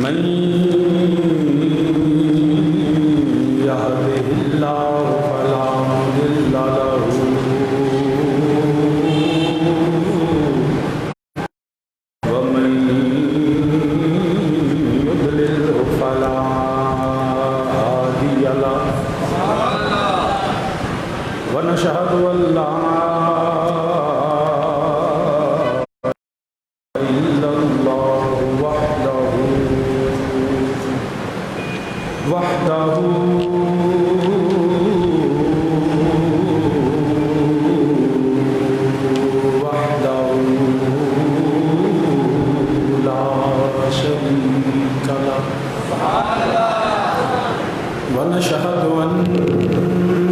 من يهده الله فلا مضل له ومن يضلل فلا هادي له ونشهد أن لا إلا الله وحده لا شريك له ونشهد أن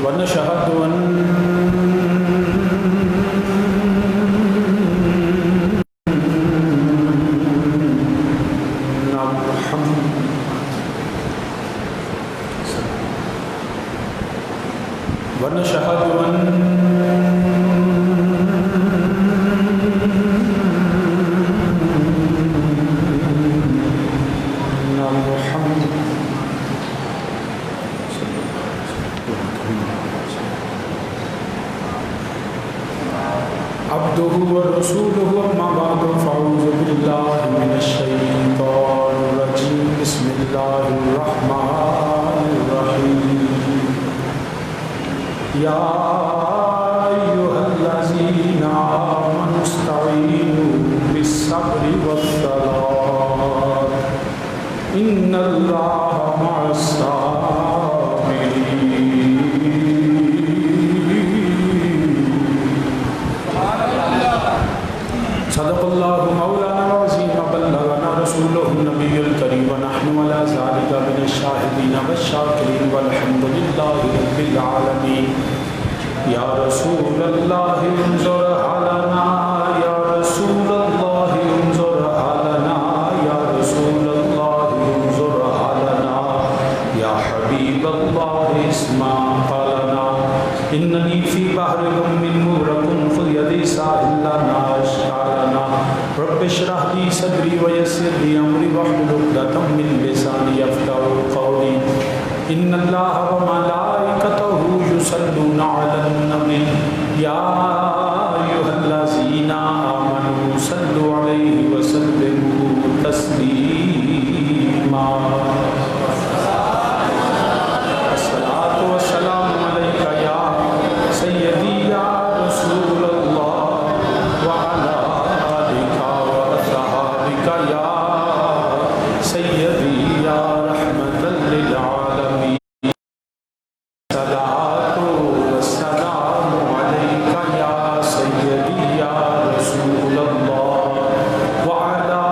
ونشهد أن عبده ورسوله أما بعد فأعوذ بالله من الشيطان الرجيم بسم الله الرحمن الرحيم يا أيها الذين آمنوا استعينوا بالصبر والصلاة إن الله مع الصابرين صدق الله مولانا العظيم وبلغنا رسوله النبي الكريم ونحن على ذلك من الشاهدين والشاكرين والحمد لله رب العالمين يا رسول الله انظر حالنا يا رسول الله انظر حالنا يا رسول الله انظر حالنا يا حبيب الله اسمع قالنا إنني في بحر من مغرق خذ يدي ساحل لنا رب اشرح لي صدري ويسر لي امري واحلل عقدة من لساني يفقهوا قولي ان الله وملائكته يصلون على النبي يا ايها الذين امنوا صلوا عليه وسلموا تسليما الصلاة والسلام عليك يا سيدي يا رسول الله وعلى يا سيدي يا رحمة للعالمين صلاة والسلام عليك يا سيدي يا رسول الله وعلى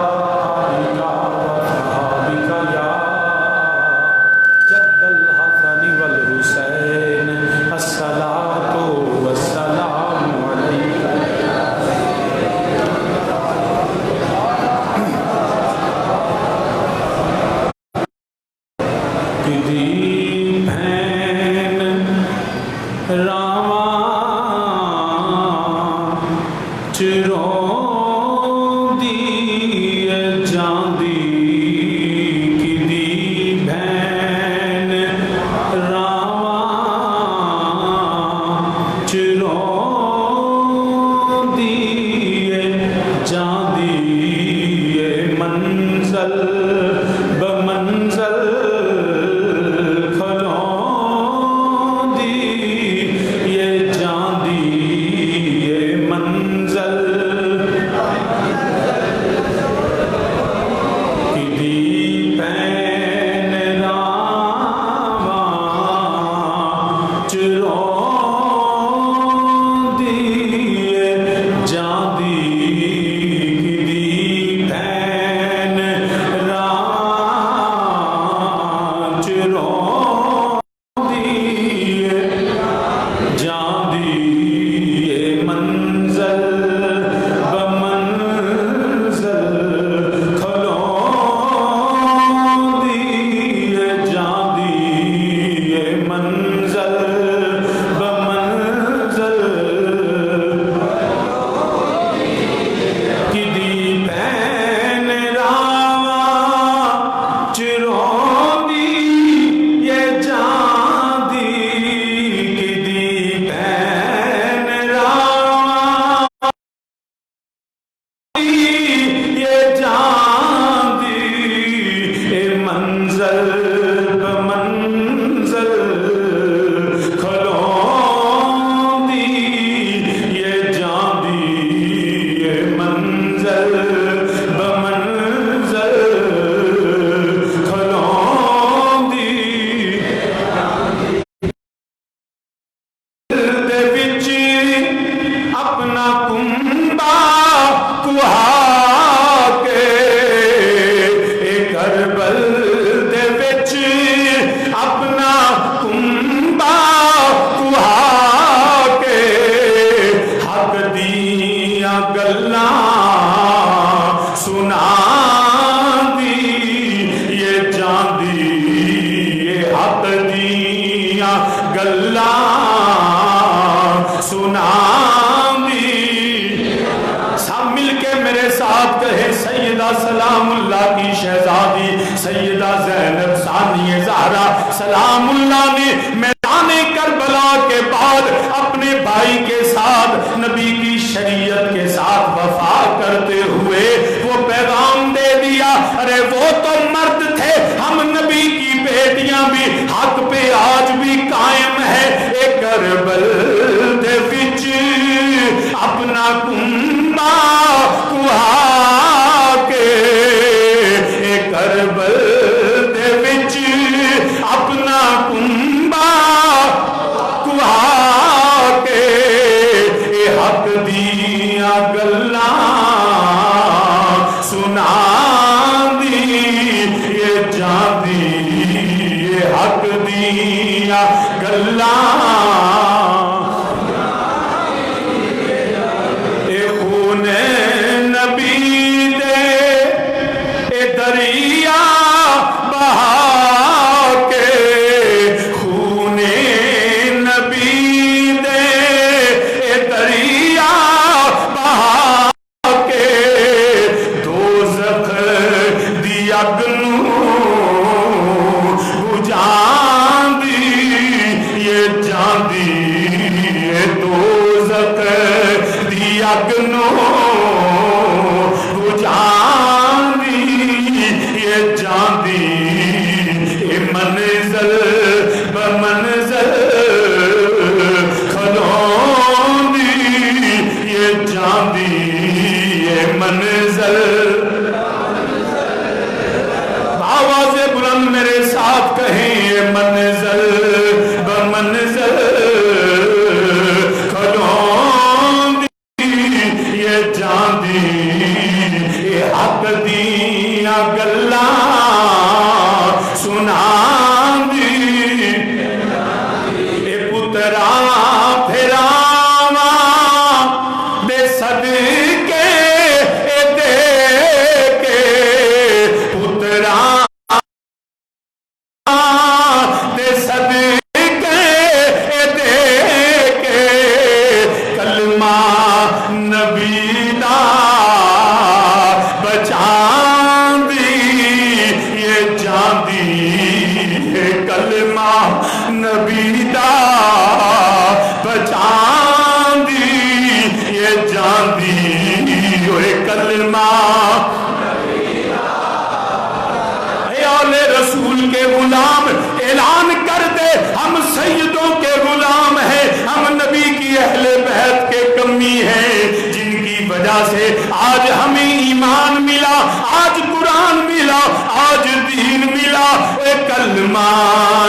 آلك وأصحابك يا جد الحسن والحسين الصلاة والسلام عليك گلاں سناں دی۔ سب مل کے میرے ساتھ کہے سیدہ سلام اللہ کی شہزادی سیدہ زینب ثانیہ زہرا سلام اللہ نے میدان کربلا کے بعد اپنے بھائی کے ساتھ نبی کی شریعت کے ساتھ وفا کرتے ہوئے وہ پیغام دے دیا، ارے وہ تو مرد تھے، ہم نبی کی بیٹیاں بھی حق پہ آج بھی قائم ہے۔ ایک کربل دے وچ اپنا کنبا کہا کے، ایک کربل دے وچ اپنا کنبا کہا کے، اے حق دیاں گلاں سناں دی، یہ جان دی یہ حق دیاں گلاں، اے خون نبی دے اے دریا بہا کے، خون نبی دے اے دریا بہا کے، دوزخ دی اگ نوں بجھاں دی، یہ جان دی یہ دوزخ دی اگ نوں بجھاں دی، یہ جان دی اے منزل بمنزل کھلون دی، یہ جان دی اے منزل۔ آواز بلند میرے ساتھ کہیں یہ منزل بمنزل کھلون دی، یہ جان دی یہ حق دیاں گلاں سناں دی، اے پتراں پھراواں دے صدقے اے دے کے، پتراں دے صدقے اے دے کے، کلمہ نبی دا بچاں دی، یہ جان دی یہ کلمہ نبی دا بچاں دی، یہ جان دی یہ کلمہ۔ اے آل رسول کے غلام اعلان کر دے ہم سیدوں کے غلام ہیں، ہم نبی کی اہل بیت کے کمی ہیں، جن کی وجہ سے آج ہمیں ایمان ملا، آج قرآن ملا، آج دین ملا، اے کلمہ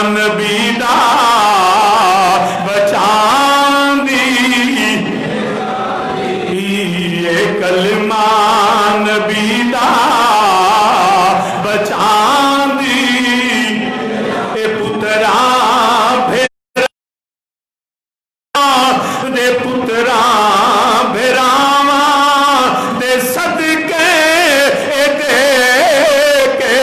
نبی دا بچاں دی، اے کلمہ نبی دا بچاں دی، اے پتراں بھیراواں دے پتراں بھیراواں دے صدقے اے دے کے،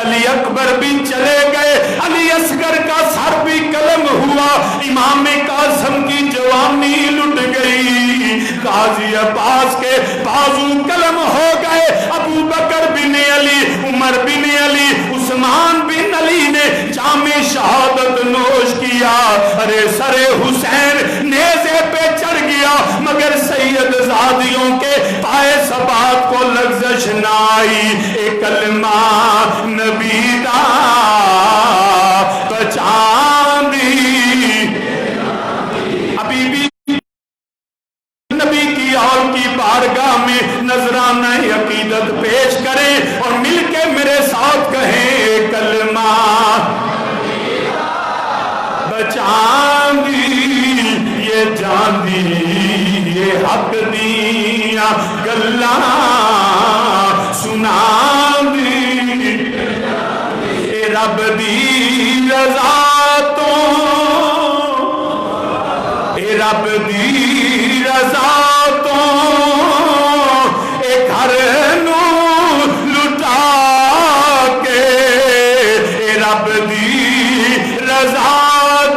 علی اکبر بھی چلے گئے، علی اصغر کا سر بھی قلم ہوا، امام قاسم کی جوانی لٹ گئی، قاضی عباس کے بازو قلم ہو گئے، ابو بکر بن علی، عمر بن علی، عثمان بن علی نے جام شہادت نوش کیا، ارے سر حسین نیزے پہ چڑھ گیا، مگر سید زادیوں کے پائے ثبات کو لغزش نہ آئی، اے کلمہ نبی دا بچاں دی، ابھی بھی نبی کی اور کی بارگاہ میں نذرانہ عقیدت پیش کریں اور مل کے میرے ساتھ کہیں کلمہ بچاں دی، یہ جان دی یہ حق دیاں گلاں سناں دی، اے رب دی رضا تو، اے رب دی رضا تو، اے گھر نو لٹا کے، اے رب دی رضا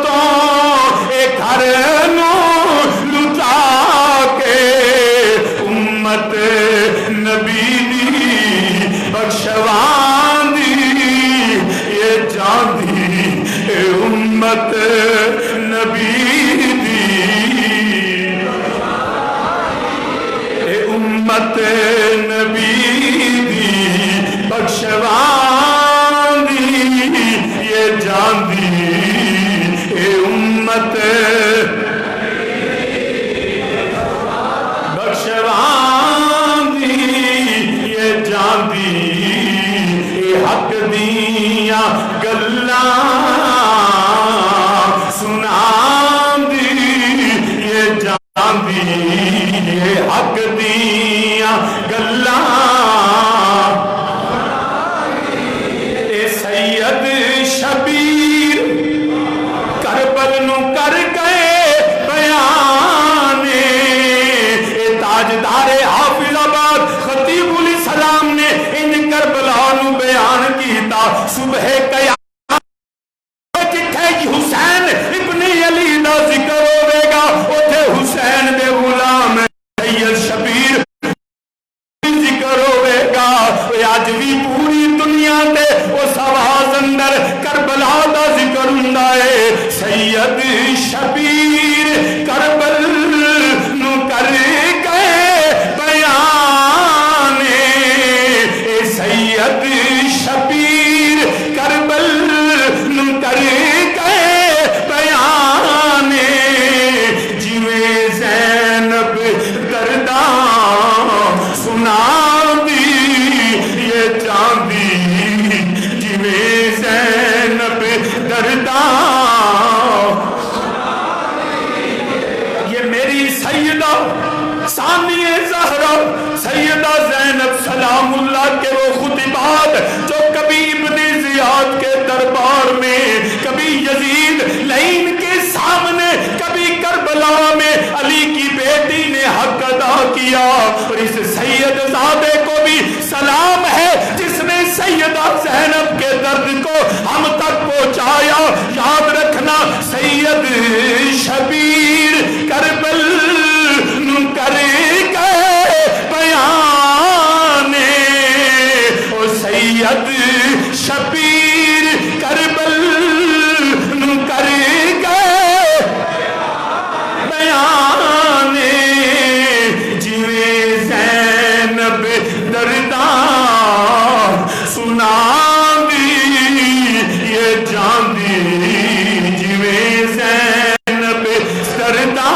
تو، جان دی اے امت نبی دی اے امت نبی دی بخشوان دی یہ جان دی اے امت بخشوان دی یہ جان دی اے حق دیاں گلاں سنان دی یہ جان دی اے حق دیاں گلاں اے سید شبیر کربل نو کر گئے بیانے اے تاجدار حافظ آباد خطیب علیہ السلام نے ان کربلا نو بیان کیتا صبح قیامت جتھے حسین ابن علی دا ذکر ہوئے گا اتھے حسین دے غلام سید شبیر ذکر ہوئے گا آج بھی پوری دنیا دے اس آواز اندر کربلا دا ذکر ہوندا ہے سید شبیر کربل نو کر گئے بیانے اے سید شبیر کربل نو کر گئے بیانے جویں زینب درداں سنا دی یہ جان دی جویں زینب درداں یہ میری سیدہ ثانیہ زہرا سیدہ زینب سلام اللہ کے وہ خطبات جو کبھی ابن زیاد کے دربار میں کبھی یزید لعین کے سامنے کبھی کربلا میں علی کی بیٹی نے حق ادا کیا اور اس سید زادے کو بھی سلام ہے جس نے سیدہ زینب کے درد کو ہم تک پہنچایا یاد رکھنا سید شبیر کربل نو کر گئے بیانے او سید شبیر کربل نو کر گئے بیانے جویں زینب درداں سنا دی یہ جان دی جویں زینب درداں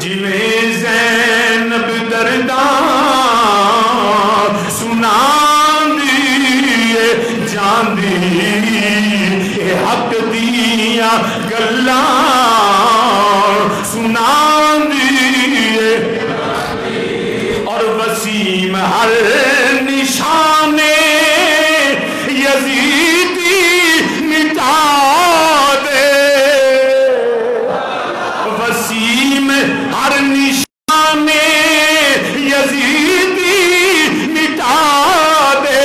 جویں زینب درداں سنا دی جان دی اے حق دیاں گلاں سنا دی اور وسیم ہر نشانے یزیدی مٹا دے وسیم ہر نشانے یزیدی مٹا دے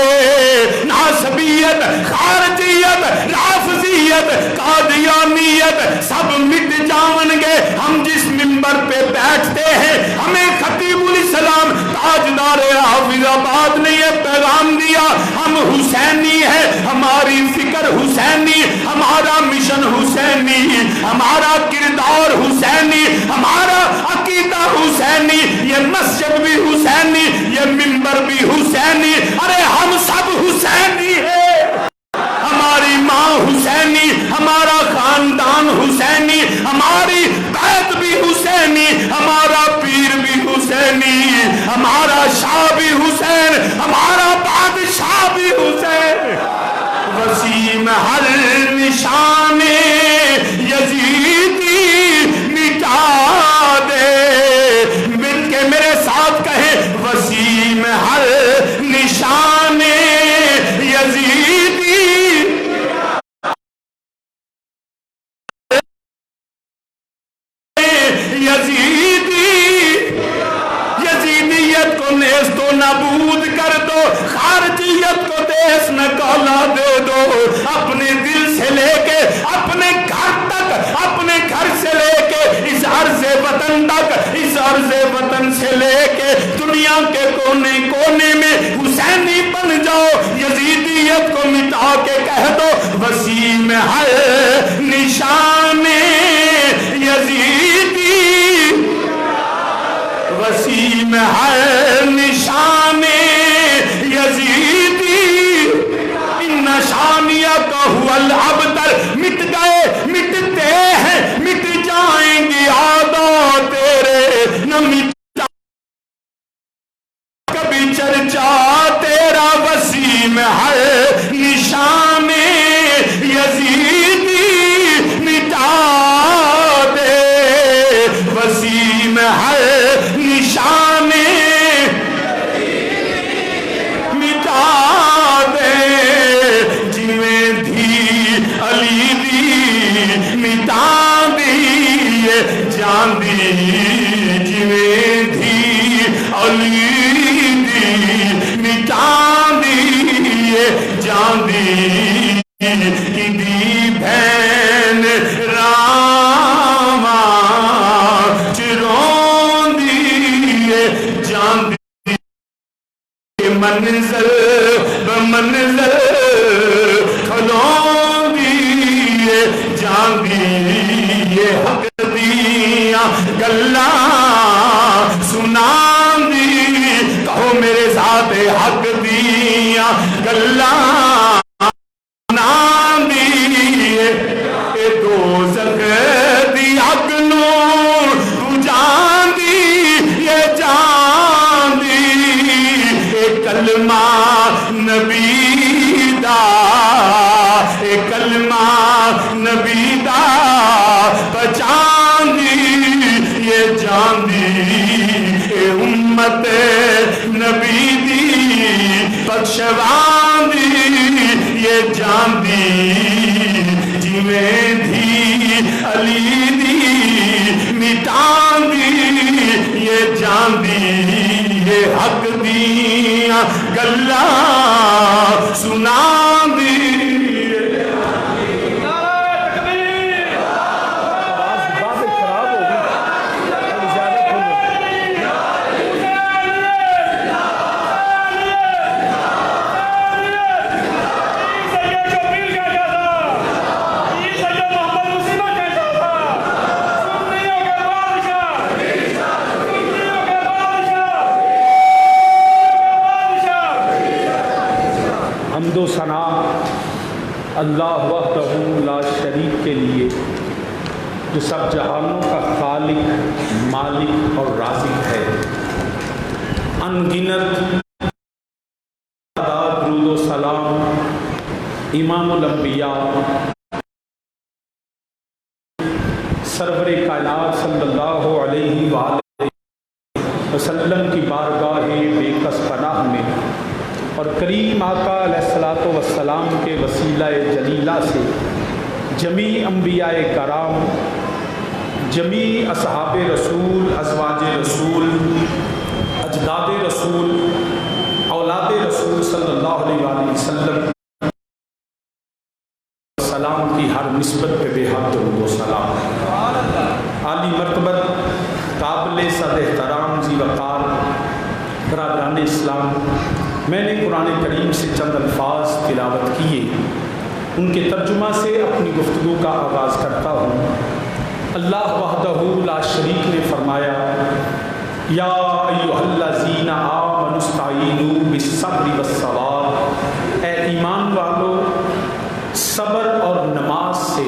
ناسبیت خارجیت رافضیت قادیانیت سب مٹ جاون گے ہم جس منبر پہ بیٹھتے ہیں ہمیں خطیب علیہ السلام تاجدار حافظ آباد نے یہ پیغام دیا ہم حسینی ہیں ہماری فکر حسینی ہمارا مشن حسینی ہمارا کردار حسینی ہمارا عقیدہ حسینی یہ مسجد بھی حسینی یہ منبر بھی حسینی ارے ہم سب حسینی ہیں ہماری ماں حسینی ہمارا خاندان حسینی ہماری بیت بھی حسینی ہمارا پیر بھی حسینی ہمارا شاہ بھی حسین ہمارا بادشاہ بھی حسین وسیم ہر نشان یزیدی مٹا دے مل کے میرے ساتھ کہیں وسیم ہر نشان یزیدی یزیدیت کو نیست و نابود کر دو خارجیت کو دیس نکالا دے دو اپنے دل سے لے کے اپنے گھر تک اپنے گھر سے لے کے اس عرض وطن تک اس عرض وطن سے لے کے دنیا کے کونے کونے میں حسینی بن جاؤ، یزیدیت کو مٹا کے کہہ دو وسیم ہے نشان یزیدی، وسیم ہے نشان یزیدی، ان نشانیہ کا ہوا الابتر، مٹ گئے مٹتے ہیں مٹ جائیں گے آدھا تیرے، نہ مٹا کبھی چرچا تیرا، وسیم ہے نشان یزیدی مٹا دے، وسیم ہے نشان مٹا دے، جویں دھی علی دی مٹا دی جان دی، جویں دھی علی دی مٹا دی جان دی، کی دی بہن راما چرون دی جان دی، منزل بمنزل کھلون دی جان دی، یہ حق دیاں گلاں سنان دی، کہو میرے ذات حق دیاں گلاں سنان دی، اے دوزخ دی حق نور تو جان دی، یہ جان دی، اے کلمہ نبی دا، اے کلمہ نبی دا پہچان دی، یہ جان دی، اے امت نبی دی بخشوان دی، یہ جان دی، جویں دھی علی دی مٹان دی، یہ جان دی، یہ حق دیاں گلاں سنان دی۔ حمد و ثنا اللہ وحدہ لا شریک کے لیے، جو سب جہانوں کا خالق مالک اور رازق ہے۔ ان گنت درود و سلام امام الانبیاء سرور کائنات صلی اللہ علیہ وآلہ وسلم کی بارگاہ بے کس پناہ میں، اور کریم آقا علیہ الصلوۃ والسلام کے وسیلہ جلیلہ سے جمیع انبیاء کرام، جمیع اصحاب رسول، ازواج رسول، اجداد رسول، اولاد رسول صلی اللہ علیہ وآلہ وسلم سلام کی ہر نسبت پہ بے حد درود و سلام۔ عالی مرتبت قابل صد احترام ذی وقار برادران اسلام، میں نے قرآن کریم سے چند الفاظ تلاوت کیے، ان کے ترجمہ سے اپنی گفتگو کا آغاز کرتا ہوں۔ اللہ وحدہ لا شریک نے فرمایا، یا ایھا الذین آمنوا استعینوا بالصبر والصلاۃ، اے ایمان والو صبر اور نماز سے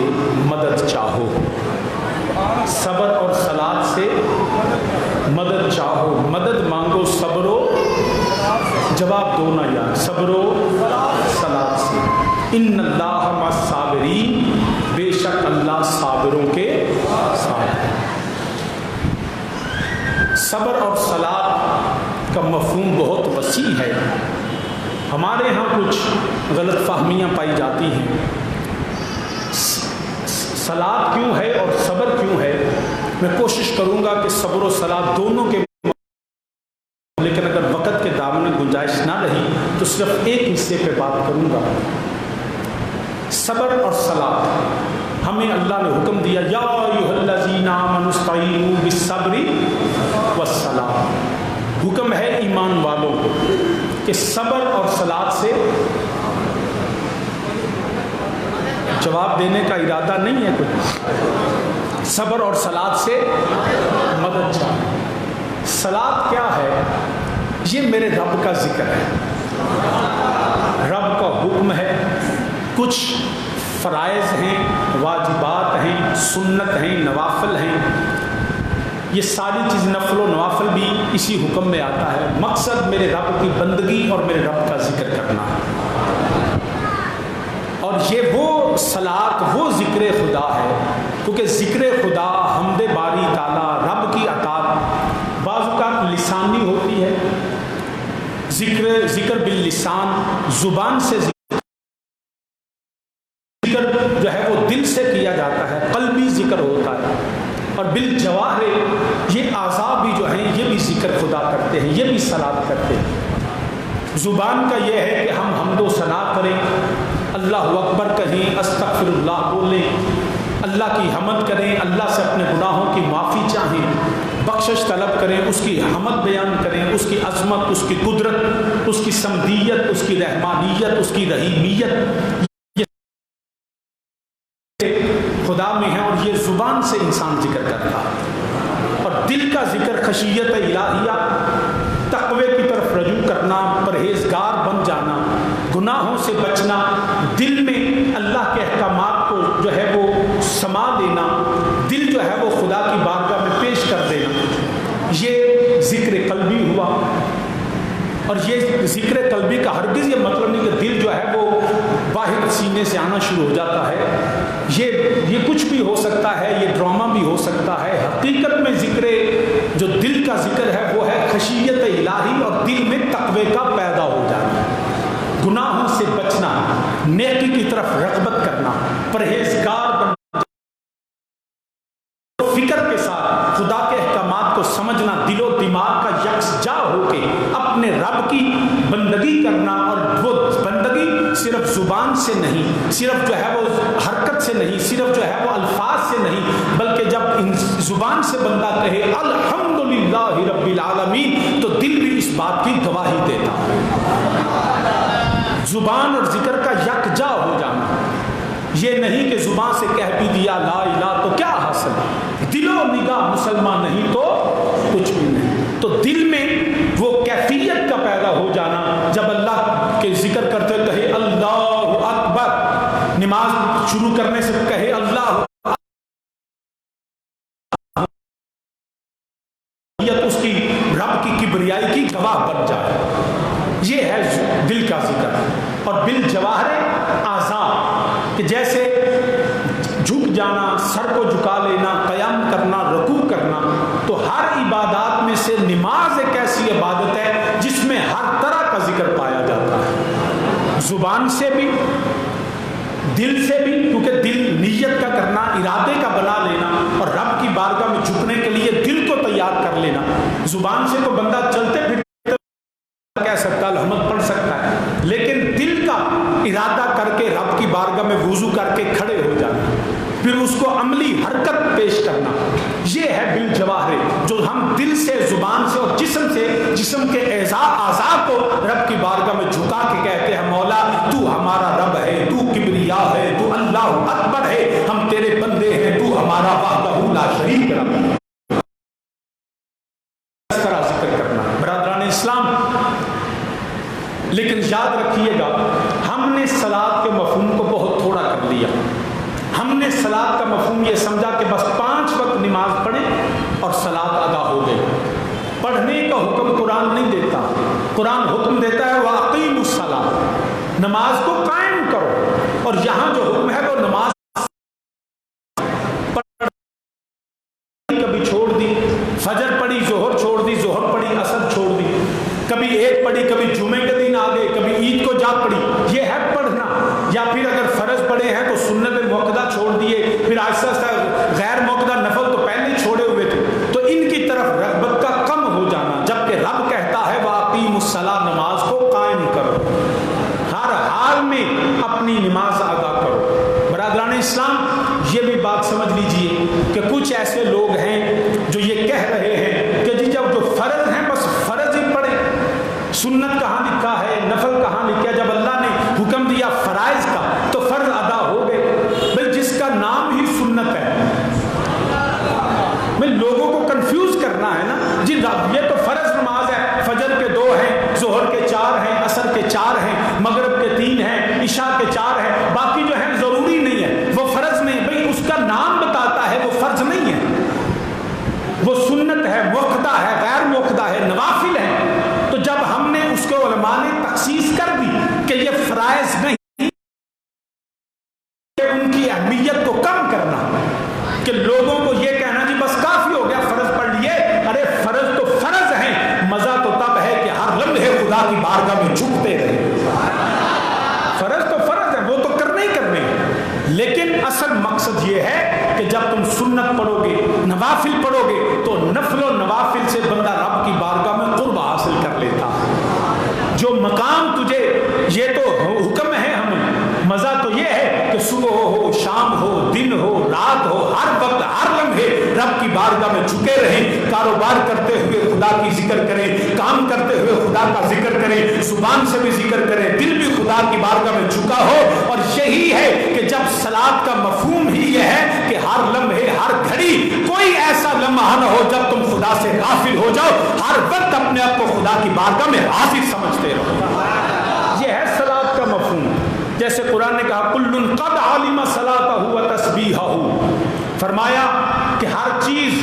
مدد چاہو، صبر اور صلاۃ سے مدد چاہو، مدد مانگو صبر و جواب دو نہ یار، صبر و صلاۃ سے۔ ان اللہ مع الصابرین، بے شک اللہ صابروں کے ساتھ۔ صبر اور صلاۃ کا مفہوم بہت وسیع ہے، ہمارے ہاں کچھ غلط فہمیاں پائی جاتی ہیں۔ صلاۃ کیوں ہے اور صبر کیوں ہے، میں کوشش کروں گا کہ صبر و صلاۃ دونوں کے، لیکن اگر وقت کے دامن میں گنجائش نہ رہی تو صرف ایک حصے پہ بات کروں گا۔ صبر اور صلاۃ ہمیں اللہ نے حکم دیا، یا ایھا الذین آمنوا استعینوا بالصبر والصلاۃ. حکم ہے ایمان والوں کو کہ صبر اور صلاۃ سے، جواب دینے کا ارادہ نہیں ہے کوئی، صبر اور صلاۃ سے مدد چاہیے. صلاۃ کیا ہے؟ یہ میرے رب کا ذکر ہے، رب کا حکم ہے. کچھ فرائض ہیں، واجبات ہیں، سنت ہیں، نوافل ہیں. یہ ساری چیز نفل و نوافل بھی اسی حکم میں آتا ہے. مقصد میرے رب کی بندگی اور میرے رب کا ذکر کرنا ہے. اور یہ وہ صلاۃ، وہ ذکر خدا ہے، کیونکہ ذکر خدا، حمد باری تعالیٰ، رب کی اطاعت بعض اوقات لسانی ہوتی ہے. ذکر باللسان، زبان سے ذکر جو ہے وہ دل سے کیا جاتا ہے، قلبی ذکر ہوتا ہے. اور بالجوارح، یہ اعضاء بھی جو ہیں یہ بھی ذکر خدا کرتے ہیں، یہ بھی صلاۃ کرتے ہیں. زبان کا یہ ہے کہ ہم حمد و ثنا کریں، اللہ اکبر کہیں، استغفر اللہ بولیں، اللہ کی حمد کریں، اللہ سے اپنے گناہوں کی معافی چاہیں، بخشش طلب کریں، اس کی حمد بیان کریں، اس کی عظمت، اس کی قدرت، اس کی صمدیت، اس کی رحمانیت، اس کی رحیمیت خدا میں ہے. اور یہ زبان سے انسان ذکر کرتا ہے. اور دل کا ذکر خشیت الہیہ، تقوی کی طرف رجوع کرنا، پرہیزگار بن جانا، گناہوں سے بچنا، دل میں اللہ کے احکامات کو جو ہے وہ سما دینا، دل جو ہے وہ خدا کی بارگاہ میں پیش کر دینا، یہ ذکر قلبی ہوا. اور یہ ذکر قلبی کا ہرگز یہ مطلب نہیں کہ دل جو ہے وہ باہر سینے سے آنا شروع ہو جاتا ہے. یہ کچھ بھی ہو سکتا ہے، یہ ڈرامہ بھی ہو سکتا ہے. حقیقت میں ذکر جو دل کا ذکر ہے وہ ہے خشیت الہی، اور دل میں تقوی کا پیدا ہو جانا، گناہوں سے بچنا، نیکی کی طرف رغبت کرنا، پرہیزگار بننا، فکر کے ساتھ خدا کے احکامات کو سمجھنا، دل و دماغ کا یکجا ہو کے اپنے رب کی بندگی کرنا. اور وہ بندگی صرف زبان سے نہیں، صرف جو ہے وہ حرکت سے نہیں، صرف جو ہے وہ الفاظ سے نہیں، بلکہ جب زبان سے بندہ کہے الحمدللہ رب العالمین تو دل بھی اس بات کی گواہی دیتا. زبان اور ذکر کا یکجا ہو جانا، یہ نہیں کہ زبان سے کہہ بھی دیا لا الہ تو کیا حاصل، دل و نگاہ مسلمان نہیں تو کچھ بھی نہیں. تو دل میں وہ کیفیت کا پیدا ہو جانا، جب اللہ کے ذکر کرتے کہے اللہ اکبر، نماز شروع کرنے سے کہے اللہ، اس کی رب کی کبریائی کی گواہ بن جائے. یہ ہے دل کا ذکر. اور بالجوارح اعضاء، کہ جیسے جھک جانا، سر کو جھکا لینا، قیام کرنا، رکوع کرنا. تو ہر عبادات میں سے نماز ایک ایسی عبادت ہے جس میں ہر طرح کا ذکر پایا جاتا ہے، زبان سے بھی، دل سے بھی، کیونکہ دل نیت کا کرنا، ارادے کا بنا لینا، اور رب کی بارگاہ میں جھکنے کے لیے دل کو تیار کر لینا. زبان سے تو بندہ چلتے پھرتے کہہ سکتا ہے، الحمد پڑھ سکتا ہے، لیکن دل کا ارادہ کر کے رب کی بارگاہ میں وضو کر کے کھڑے ہو جانا، پھر اس کو عملی حرکت پیش کرنا، یہ ہے بالجوارح، جو ہم دل سے، زبان سے اور جسم کے اعضاء کو رب کی بارگاہ میں جھکا کے کہتے ہیں مولا تو ہمارا رب ہے، تو کبریا ہے، تو اللہ اکبر ہے، ہم تیرے بندے ہیں، تو ہمارا وحدہ لا شریک رب ہے. اس طرح ذکر کرنا برادران اسلام. لیکن یاد رکھیے گا، ہم نے صلاۃ کے مفہوم کو بہت تھوڑا کر لیا. ہم نے صلاۃ کا مفہوم یہ سمجھا کہ بس 5 وقت نماز پڑھیں اور صلاۃ ادا ہو گئی. پڑھنے کا حکم قرآن نہیں دیتا، قرآن حکم دیتا ہے وَأَقِیمُوا الصَّلَاةَ، نماز کو قائم کرو. اور یہاں جو حکم ہے وہ نماز کبھی چھوڑ دی، فجر پڑھی، ظہر چھوڑ دی، ظہر پڑھی، عصر چھوڑ دی، کبھی ایک پڑھی، کبھی جمعے کے دن آ گئے، کبھی عید کو جا پڑھی، یہ ہے پڑھنا. یا پھر اگر فرض پڑھے ہیں تو سنت موقدہ چھوڑ دیے، پھر آہستہ آہستہ غیر موقدہ نفل تو پہلے چھوڑے ہوئے تھے. تو ان کی طرف رغبت کا کم ہو جانا، جبکہ رب کہتا ہے وَأَقِیمُوا الصَّلَاةَ، نماز کو قائم کرو، ہر حال میں اپنی نماز ادا کرو. اسلام یہ بھی بات سمجھ لیجئے کہ کچھ ایسے لوگ ہیں جو یہ کہہ رہے ہیں کہ جی جب جو فرض ہیں بس فرض ہی پڑھیں، سنت کہاں لکھا ہے، نفل کہاں لکھا ہے؟ جب اللہ نے حکم دیا فرائض کا تو فرض ادا ہو گئے۔ بھئی جس کا نام ہی سنت ہے، بھئی لوگوں کو کنفیوز کرنا ہے نا، جی یہ تو فرض نماز ہے، فجر کے 2 ہیں، ظہر کے 4 ہیں، عصر کے 4 ہیں، مغرب کے 3 ہیں، عشاء کے 4 ہیں، باقی جو ہیں ضروری نہیں ہے، وہ فرض نہیں۔ بھئی اس کا نام بتاتا ہے وہ فرض نہیں ہے، وہ سنت ہے، موقدہ ہے، غیر موقدہ ہے، نوافل ہے۔ تو جب ہم نے اس کو علماء نے تخصیص کر دی کہ یہ فرائض نہیں، کہ ان کی اہمیت کو کم کرنا، کہ لوگوں کو یہ کہنا جی بس کافی ہو گیا فرض پڑھ لیے، ارے فرض تو فرض ہیں، مزہ تو تب ہے کہ ہر لمحے خدا کی بارگاہ میں جھکتے رہے۔ فرض تو فرض ہے، وہ تو کرنے ہی کرنے ہیں، لیکن اصل مقصد یہ ہے کہ جب تم سنت پڑھو گے، نوافل پڑھو گے، تو نفل و نوافل سے بندہ رب کی بارگاہ میں قرب حاصل کر لیتا۔ جو مقام تجھے، یہ تو حکم ہے ہمیں، مزہ تو یہ ہے کہ صبح ہو، شام ہو، دن ہو، رات ہو، ہر وقت ہر لمحے رب کی بارگاہ میں جھکے رہیں، کاروبار کرتے ہوئے خدا کی ذکر کریں، کام کرتے ہوئے خدا کا ذکر کریں، زبان سے بھی ذکر کریں، دل بھی خدا کی بارگاہ میں جھکا ہو۔ اور یہی ہے کہ جب صلاۃ کا مفہوم ہی یہ ہے کہ ہر لمحے ہر گھڑی کوئی ایسا لمحہ نہ ہو جب تم خدا سے غافل ہو جاؤ، ہر وقت اپنے آپ کو خدا کی بارگاہ میں حاضر سمجھتے رہو۔ یہ ہے صلاۃ کا مفہوم۔ جیسے قرآن نے کہا کل قد علم صلاتہ و تسبیحہ، فرمایا کہ ہر چیز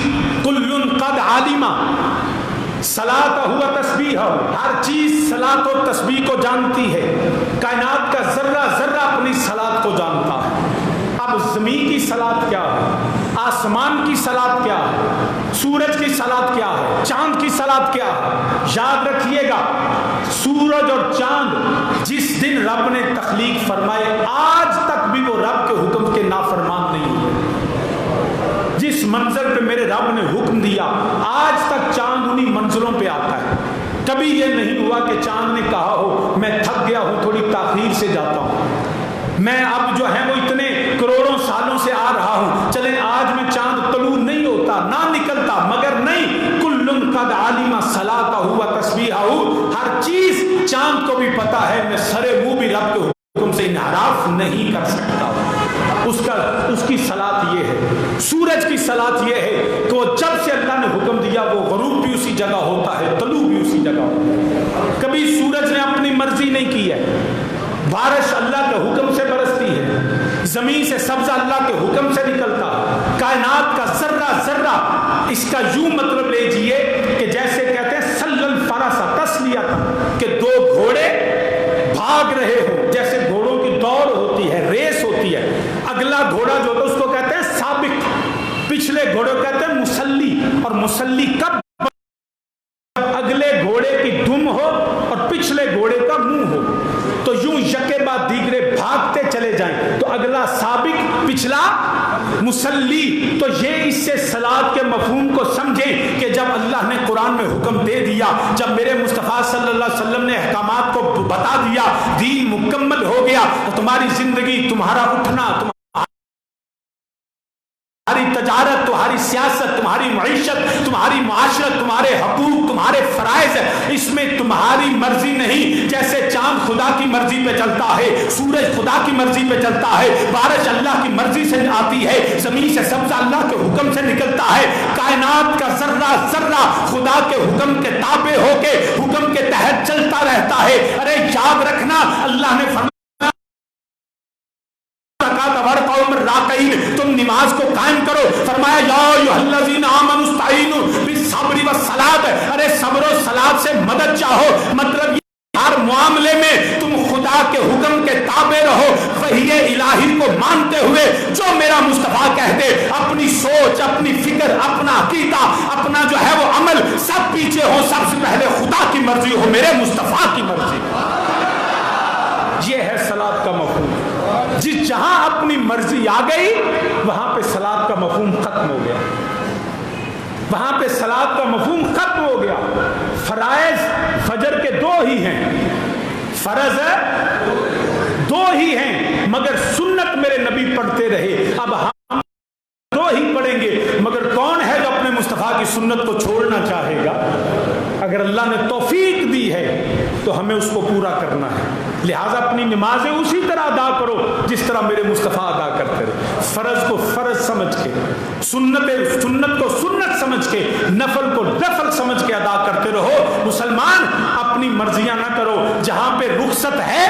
کل قد علم صلاتہ و تسبیحہ، ہر چیز صلاۃ و تسبیح کو جانتی ہے۔ کائنات کا ذرہ ذرہ اپنی صلاۃ کو جانتا ہے۔ اب زمین کی صلاۃ کیا ہے، آسمان کی صلاۃ کیا ہے، سورج کی صلاۃ کیا ہے، چاند کی صلاۃ کیا ہے؟ یاد رکھیے گا، سورج اور چاند جس دن رب نے تخلیق فرمائے آج تک بھی وہ رب کے حکم کے نافرمان نہیں ہوئے۔ جس منزل پہ میرے رب نے حکم دیا آج تک چاند انہی منزلوں پہ آتا ہے۔ کبھی یہ نہیں ہوا کہ چاند نے کہا ہو میں تھک گیا ہوں تھوڑی تاخیر سے جاتا ہوں، میں اب جو ہے وہ اتنے کروڑوں سالوں سے آ رہا ہوں، چلیں آج میں چاند طلوع نہیں ہوتا نہ نکلتا، مگر نہیں، کل قد علم صلاتہ و تسبیحہ، ہر چیز چاند کو بھی پتا ہے میں سرے منہ بھی رب کے حکم سے انحراف نہیں کر سکتا۔ اس کی صلاۃ یہ ہے۔ سورج کی صلاۃ یہ ہے کہ وہ جب سے اللہ نے حکم دیا وہ غروب بھی اسی جگہ ہوتا ہے، طلوع بھی اسی جگہ ہوتا ہے۔ کبھی سورج نے اپنی مرضی نہیں کی ہے، بارش اللہ کے حکم سے برستی ہے، زمین سے سبزہ اللہ کے حکم سے نکلتا، کائنات کا ذرہ ذرہ۔ اس کا یوں مطلب لیجئے کہ جیسے کہتے ہیں سل الفرس تسلیۃ، کہ 2 گھوڑے بھاگ رہے ہوں، جیسے گھوڑوں کی دوڑ ہوتی ہے، ریس ہوتی ہے، اگلا گھوڑا جو ہوتا ہے اس کو کہتے ہیں سابق، پچھلے گھوڑے کو کہتے ہیں مسلی، اور مسلی کب اگلے گھوڑے کی دم ہو اور پچھلے گھوڑے کا منہ ہو، تو یوں یکے بعد دیگرے بھاگتے چلے جائیں، تو اگلا سابق پچھلا مسلی۔ تو یہ اس سے صلاۃ کے مفہوم کو سمجھیں کہ جب اللہ نے قرآن میں حکم دے دیا، جب میرے مصطفیٰ صلی اللہ علیہ وسلم نے احکامات کو بتا دیا، دین مکمل ہو گیا، تو تمہاری زندگی، تمہارا اٹھنا، تمہاری تجارت، تمہاری سیاست، تمہاری معیشت، تمہاری معاشرت، تمہارے حقوق، تمہارے فرائض، اس میں تمہاری مرضی نہیں۔ جیسے چاند خدا کی مرضی پہ چلتا ہے، سورج خدا کی مرضی پہ چلتا ہے، بارش اللہ کی مرضی سے آتی ہے، زمین سے سبزہ اللہ کے حکم سے نکلتا ہے، کائنات کا ذرہ ذرہ خدا کے حکم کے تابع ہو کے حکم کے تحت چلتا رہتا ہے۔ ارے یاد رکھنا، اللہ نے فرمایا تم نماز کو قائم کرو، فرمایا یا ایھا الذین آمنوا استعینوا بالصبر والصلاۃ، ارے صبر و صلاۃ سے مدد چاہو، مطلب ہر معاملے میں تم خدا کے حکم کے تابع رہو، وحی الہی کو مانتے ہوئے جو میرا مصطفیٰ کہتے، اپنی سوچ، اپنی فکر، اپنا عقیدہ، اپنا جو ہے وہ عمل سب پیچھے ہو، سب سے پہلے خدا کی مرضی ہو، میرے مصطفیٰ کی مرضی۔ یہ ہے صلاۃ کا مفہوم۔ جس جہاں اپنی مرضی آ گئی وہاں پہ صلاۃ کا مفہوم ختم ہو گیا، وہاں پہ صلاۃ کا مفہوم ختم ہو گیا۔ فرائض فجر کے 2 ہی ہیں، فرض ہے 2 ہی ہیں، مگر سنت میرے نبی پڑھتے رہے. اب ہم دو ہی پڑھیں گے، مگر کون ہے جو اپنے مصطفیٰ کی سنت کو چھوڑنا چاہے گا؟ اگر اللہ نے توفیق دی ہے تو ہمیں اس کو پورا کرنا ہے. لہٰذا اپنی نمازیں اسی طرح ادا کرو جس طرح میرے مصطفیٰ ادا کرتے رہے. فرض کو فرض سمجھ کے، سنت کو سنت سمجھ کے، نفل کو نفل سمجھ کے ادا کرتے رہو. مسلمان اپنی مرضیاں نہ کرو. جہاں پہ رخصت ہے،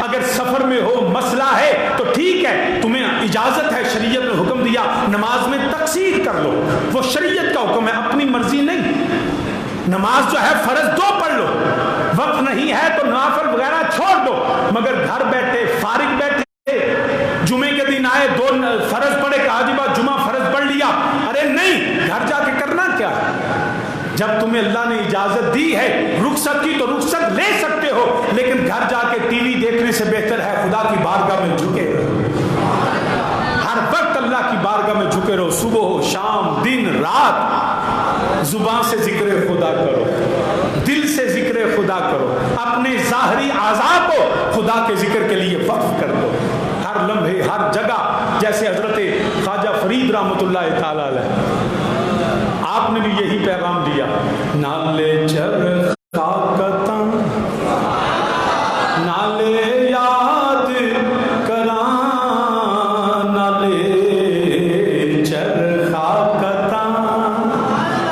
اگر سفر میں ہو، مسئلہ ہے تو ٹھیک ہے، تمہیں اجازت ہے، شریعت نے حکم دیا نماز میں تقصیر کر لو، وہ شریعت کا حکم ہے، اپنی مرضی نہیں. نماز جو ہے فرض 2 پڑھ لو، وقت نہیں ہے تو نافل وغیرہ چھوڑ دو. مگر گھر بیٹھے فارغ بیٹھے جمعے کے دن آئے 2 فرض پڑھے، کہا جی بات جمعہ فرض پڑھ لیا، ارے نہیں، گھر جا کے کرنا کیا ہے؟ جب تمہیں اللہ نے اجازت دی ہے رخصت کی تو رخصت لے سکتے ہو، لیکن گھر جا کے ٹی وی دیکھنے سے بہتر ہے خدا کی بارگاہ میں جھکے رہو. ہر وقت اللہ کی بارگاہ میں جھکے رہو، صبح ہو، شام، دن، رات. زبان سے ذکر خدا کرو، دل سے ذکر خدا کرو، اپنے ظاہری اعضاء کو خدا کے ذکر کے لیے وقف کر دو. ہر لمحے، ہر جگہ، جیسے حضرت خواجہ فرید رحمۃ اللہ تعالی علیہ، آپ نے بھی یہی پیغام دیا. نالے چرخا کتاں نالے یاد کراں، نالے چرخا کتاں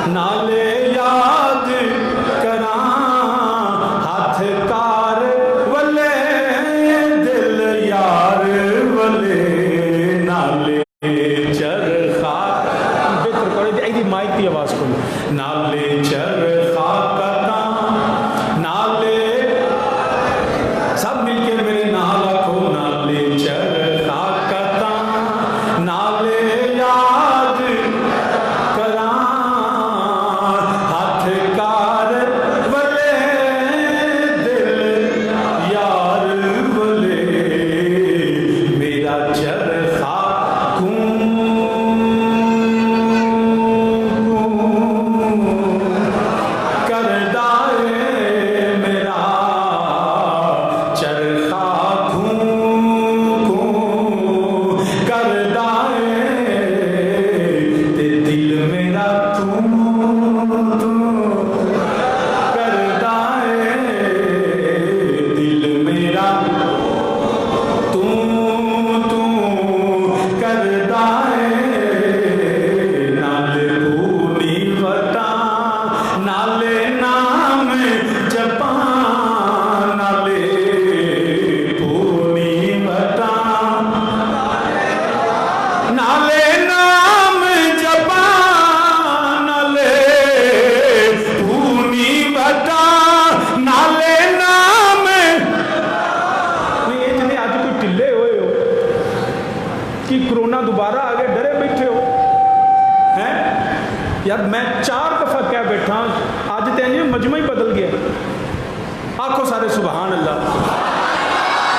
نالے یاد کراں، ہاتھ کار ولے دل یار ولے، نالے چرخا بہتر کرو ایدی مائک کی آواز کھولو. نالے چرخا کتاں نالے، سب مل کے میرے نال آکھو، نالے چرخا کتاں نالے یاد کراں، ہاتھ کار ولے دل یار ولے، میرا چرخا یار میں 4 دفعہ کہہ بیٹھا، آج تینجی مجمع ہی بدل گیا. آنکھوں سارے سبحان اللہ.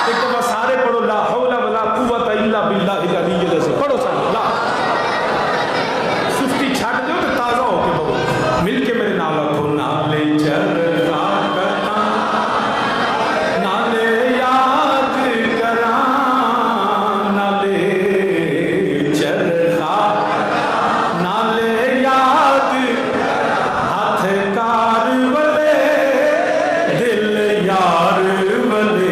ایک دفعہ سارے پڑھو لا حول ولا قوت الا باللہ العلی العظیم. پڑھو سارے لا، سستی چھٹ دو تو تازہ ہو کے پڑھو. مل کے میرے نال آکھو، نالے چرخا کتاں نالے یاد کراں، نالے چرخا نالے یاد، ہاتھ کار ولے دل یار ولے.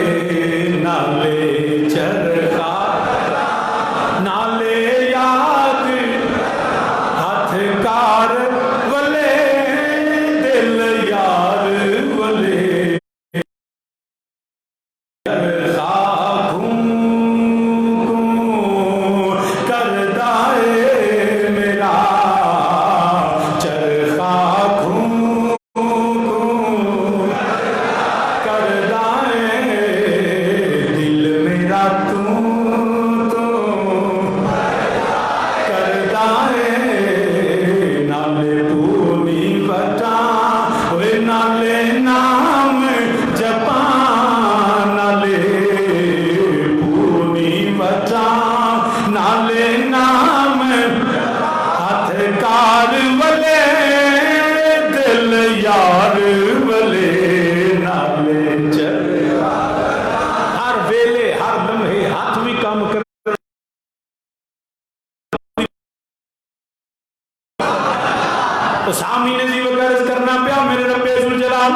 سامی نے زیب عرض کرنا پیا میرے رب ذوالجلال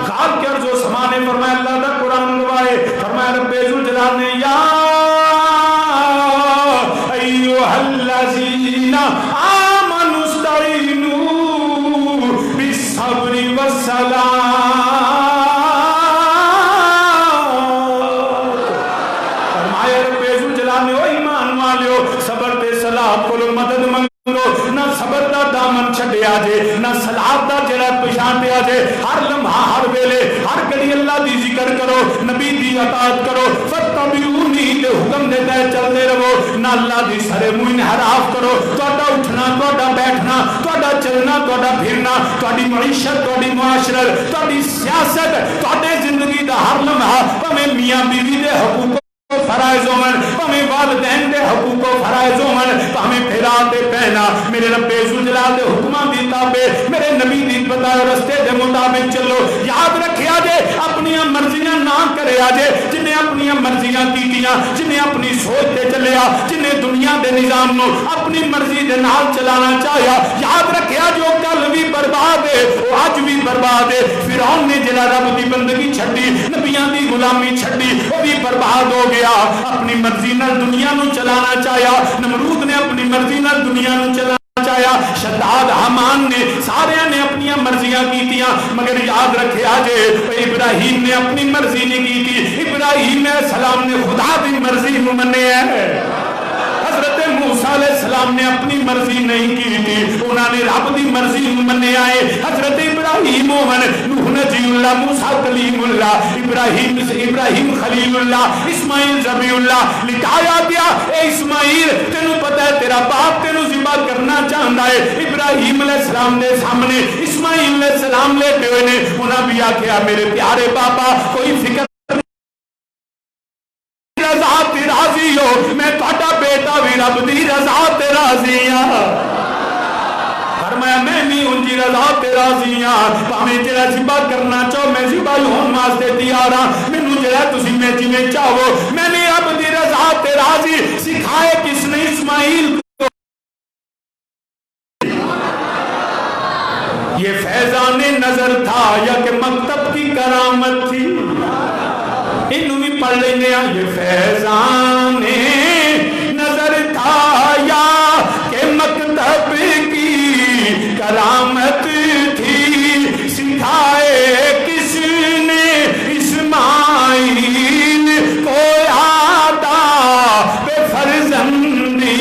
خال کے عرض و سما نے فرمایا اللہ دا قرآن گواہے فرمایا رب ذوالجلال نے یا ایوہ الذین آمنوا استعینوا بالصبر والصلاۃ فرمایا رب ذوالجلال نے او ایمان والیو صبر تے صلاۃ کو مدد منگو نہ صبر دا دامن چھڈیا جے نہ صلاۃ دا جڑا پچھانٹیا جے ہر لمحہ ہر ویلے ہر گھڑی اللہ دی ذکر کرو نبی دی اطاعت کرو فتبعونی دے حکم دے تے چلتے رہو نہ اللہ دی سر منہ انحراف کرو تہاڈا اٹھنا تہاڈا بیٹھنا تہاڈا چلنا تہاڈا پھرنا تہاڈی معیشت تہاڈی معاشرت تہاڈی سیاست تہاڈے زندگی دا ہر لمحہ بھویں میاں بیوی دے حقوق فرائض ہومن بھویں والدین دے حقوق و فرائض ہومن بھویں پھرا تے پہنا میرے رب ذوالجلال دے حکماں دی تابع میرے نبی دی بتائے رستے دے مطابق چلو یاد رکھیا جے اپنی مرضیاں نہ کریا جے جنہیں اپنی مرضیاں کیتیاں جنہیں اپنی سوچ تے چلیا جنہیں دنیا دے نظام نو اپنی مرضی دے نال چلانا چاہیا یاد رکھیا جو کل بھی برباد ہے وہ اج بھی برباد ہے فرعون نے جڑا رب دی بندگی چھڈی نبیاں دی غلامی چھڈی وہ بھی برباد ہو گیا اپنی مرضی نال دنیا نو چلانا چاہیا نمرود نے اپنی مرضی نال دنیا نو چلانا چاہیا شداد حمان نے سارے نے اپنی مرضیاں کیتیاں مگر یاد رکھیا جے ابراہیم نے اپنی مرضی نہیں کی تھی ابراہیم علیہ السلام نے خدا دی مرضی نو منیا ہے حضرت موسیٰ علیہ السلام نے اپنی مرضی نہیں کی تھی انہوں نے رب دی مرضی منیا ہے حضرت ابراہیم ہومن نوح نجی اللہ موسیٰ کلیم اللہ ابراہیم خلیل اللہ اسماعیل ذبیح اللہ لٹایا دیا اے اسماعیل تینوں پتہ ہے تیرا باپ تینوں ذبح کرنا چاہتا ہے ابراہیم علیہ السلام دے سامنے اسماعیل علیہ السلام لیٹے ہوئے نے انہاں بھی آکھیا میرے پیارے باپا کوئی فکر رضا تے راضی ہو میں تہاڈا بیٹا بھی رب دی رضا تے راضی ہاں فرمایا میں بھی ان دی رضا تے راضی ہاں بھاویں جڑا ذبح کرنا چاہو میں ذبح ہون واسطے تیار ہاں مینوں جڑا تسی میں جویں چاہو میں نے رب دی رضا تے راضی سکھائے کس نے اسماعیل یہ فیضان نظر تھا یا کہ مکتب کی کرامت تھی انہوں بھی پڑھ لینے یہ فیضان نظر تھا یا کہ مکتب کی کرامت تھی سکھائے کس نے اسماعیل کو آداب فرزندی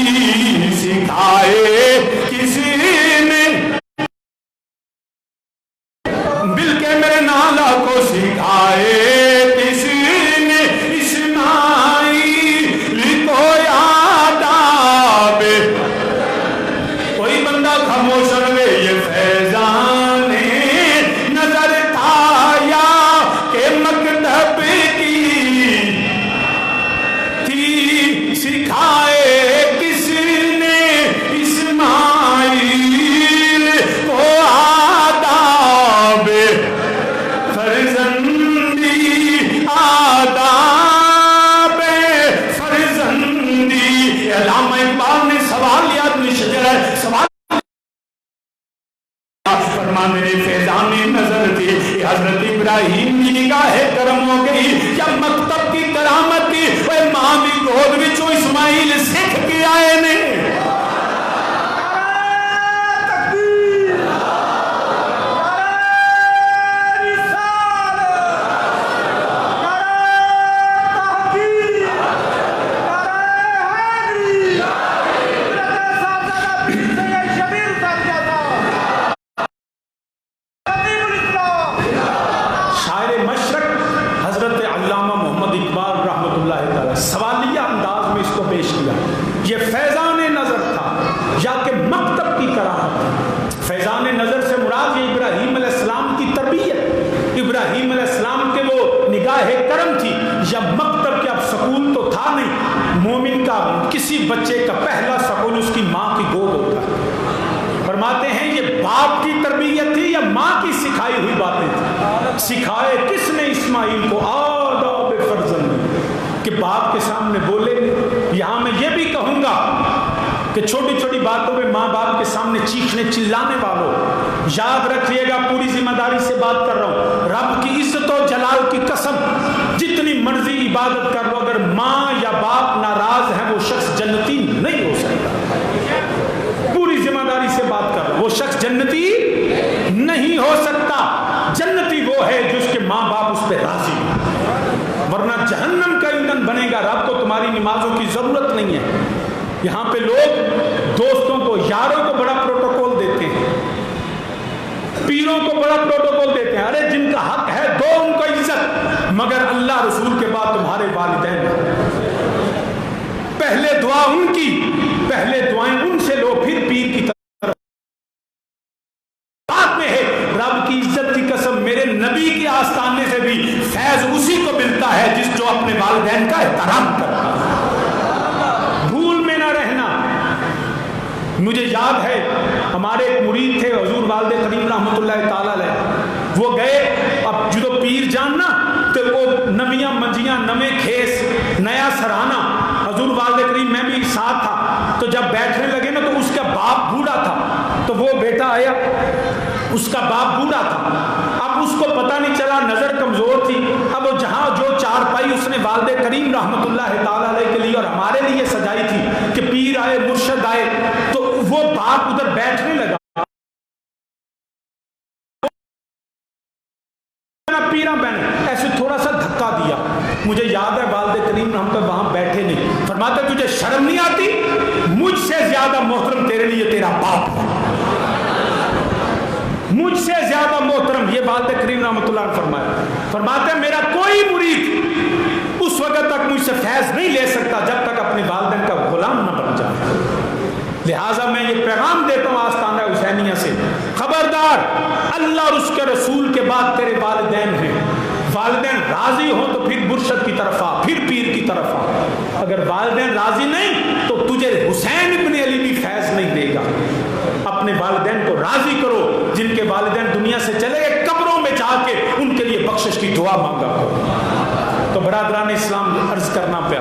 سکھائے کس نے بلکہ میرے نالا کو سکھائے میرے فیضان نظر تھی حضرت ابراہیم کی نگاہ کرم ہو گئی جب مکتب کی کرامت تھی وہ ماں بھی گود وچوں اسماعیل سکھ کے آئے نے سوالیہ انداز میں اس کو پیش کیا یہ فیضان نظر تھا یا کہ مکتب کی کرامت فیضان نظر سے مراد یہ ابراہیم علیہ السلام کی تربیت ابراہیم علیہ السلام کے وہ نگاہ کرم تھی یا مکتب کے اب سکول تو تھا نہیں مومن کا کسی بچے کا پہلا سکول اس کی ماں کی گود ہوتا ہے فرماتے ہیں یہ باپ کی تربیت تھی یا ماں کی سکھائی ہوئی باتیں تھی سکھائے کس نے اسماعیل کو آداب فرزند کہ باپ کے سامنے بولے یہاں میں یہ بھی کہوں گا کہ کہ چھوٹی چھوٹی باتوں پہ ماں باپ کے سامنے چیخنے چلانے والوں، یاد رکھیے گا، پوری ذمہ داری سے بات کر رہا ہوں، رب کی عزت و جلال کی قسم، جتنی مرضی عبادت کر لو، اگر ماں یا باپ ناراض ہیں وہ شخص جنتی نہیں ہو سکتا۔ پوری ذمہ داری سے بات کر رہا ہوں، وہ شخص جنتی نہیں ہو سکتا۔ جنتی وہ ہے جس کے ماں باپ اس پہ راضی ہیں، ورنہ جہنم کا ایندھن بنے گا۔ رب کو تمہاری نمازوں کی ضرورت نہیں ہے۔ یہاں پہ لوگ دوستوں کو، یاروں کو بڑا پروٹوکول دیتے ہیں، پیروں کو بڑا پروٹوکول دیتے ہیں، ارے جن کا حق ہے دو ان کو عزت، مگر اللہ رسول کے بعد تمہارے والدین ہیں، پہلے دعا ان کی، پہلے دعائیں ان سے لو، پھر پیر کی طرف۔ بات میں ہے رب کی عزت کی قسم، میرے نبی کے آستانے سے بھی فیض اسی کو ملتا ہے جس جو اپنے والدین کا احترام کرتا ہے۔ مجھے یاد ہے ہمارے ایک مرید تھے حضور والد کریم رحمۃ اللہ تعالی علیہ، وہ گئے، اب جدو پیر جاننا تو وہ نمیاں منجیاں، نمے کھیس، نیا سرہانا، حضور والد کریم میں بھی ساتھ تھا، تو جب بیٹھنے لگے نا تو اس کا باپ بوڑھا تھا، تو وہ بیٹا آیا، اس کا باپ بوڑھا تھا، اب اس کو پتہ نہیں چلا، نظر کمزور تھی، اب وہ جہاں جو چارپائی اس نے والد کریم رحمۃ اللہ تعالی علیہ کے لیے اور ہمارے لیے سجائی تھی کہ پیر آئے، مرشد آئے، تو وہ باپ ادھر بیٹھنے لگا، پیرا بہن ایسے تھوڑا سا دھکا دیا، مجھے یاد ہے والد کریم رحمۃ اللہ وہاں بیٹھے نہیں، فرماتے تجھے شرم نہیں آتی؟ مجھ سے زیادہ محترم تیرے لیے تیرا باپ ہے، مجھ سے زیادہ محترم، یہ والد کریم رحمۃ اللہ نے فرمایا۔ فرماتے ہیں میرا کوئی مرید اس وقت تک مجھ سے فیض نہیں لے سکتا جب تک اپنے والدین کا غلام نہ بن جائے۔ لہٰذا میں یہ پیغام دیتا ہوں آستانہ حسینیہ سے، خبردار، اللہ اور اس کے رسول کے بعد تیرے والدین ہیں، والدین راضی ہوں تو پھر مرشد کی طرف آ، پھر پیر کی طرف آ، اگر والدین راضی نہیں تو تجھے حسین ابن علی بھی فیض نہیں دے گا۔ اپنے والدین کو راضی کرو، جن کے والدین دنیا سے چلے گئے قبروں میں جا کے ان کے لیے بخشش کی دعا مانگا کرو۔ تو برادران اسلام عرض کرنا پیا،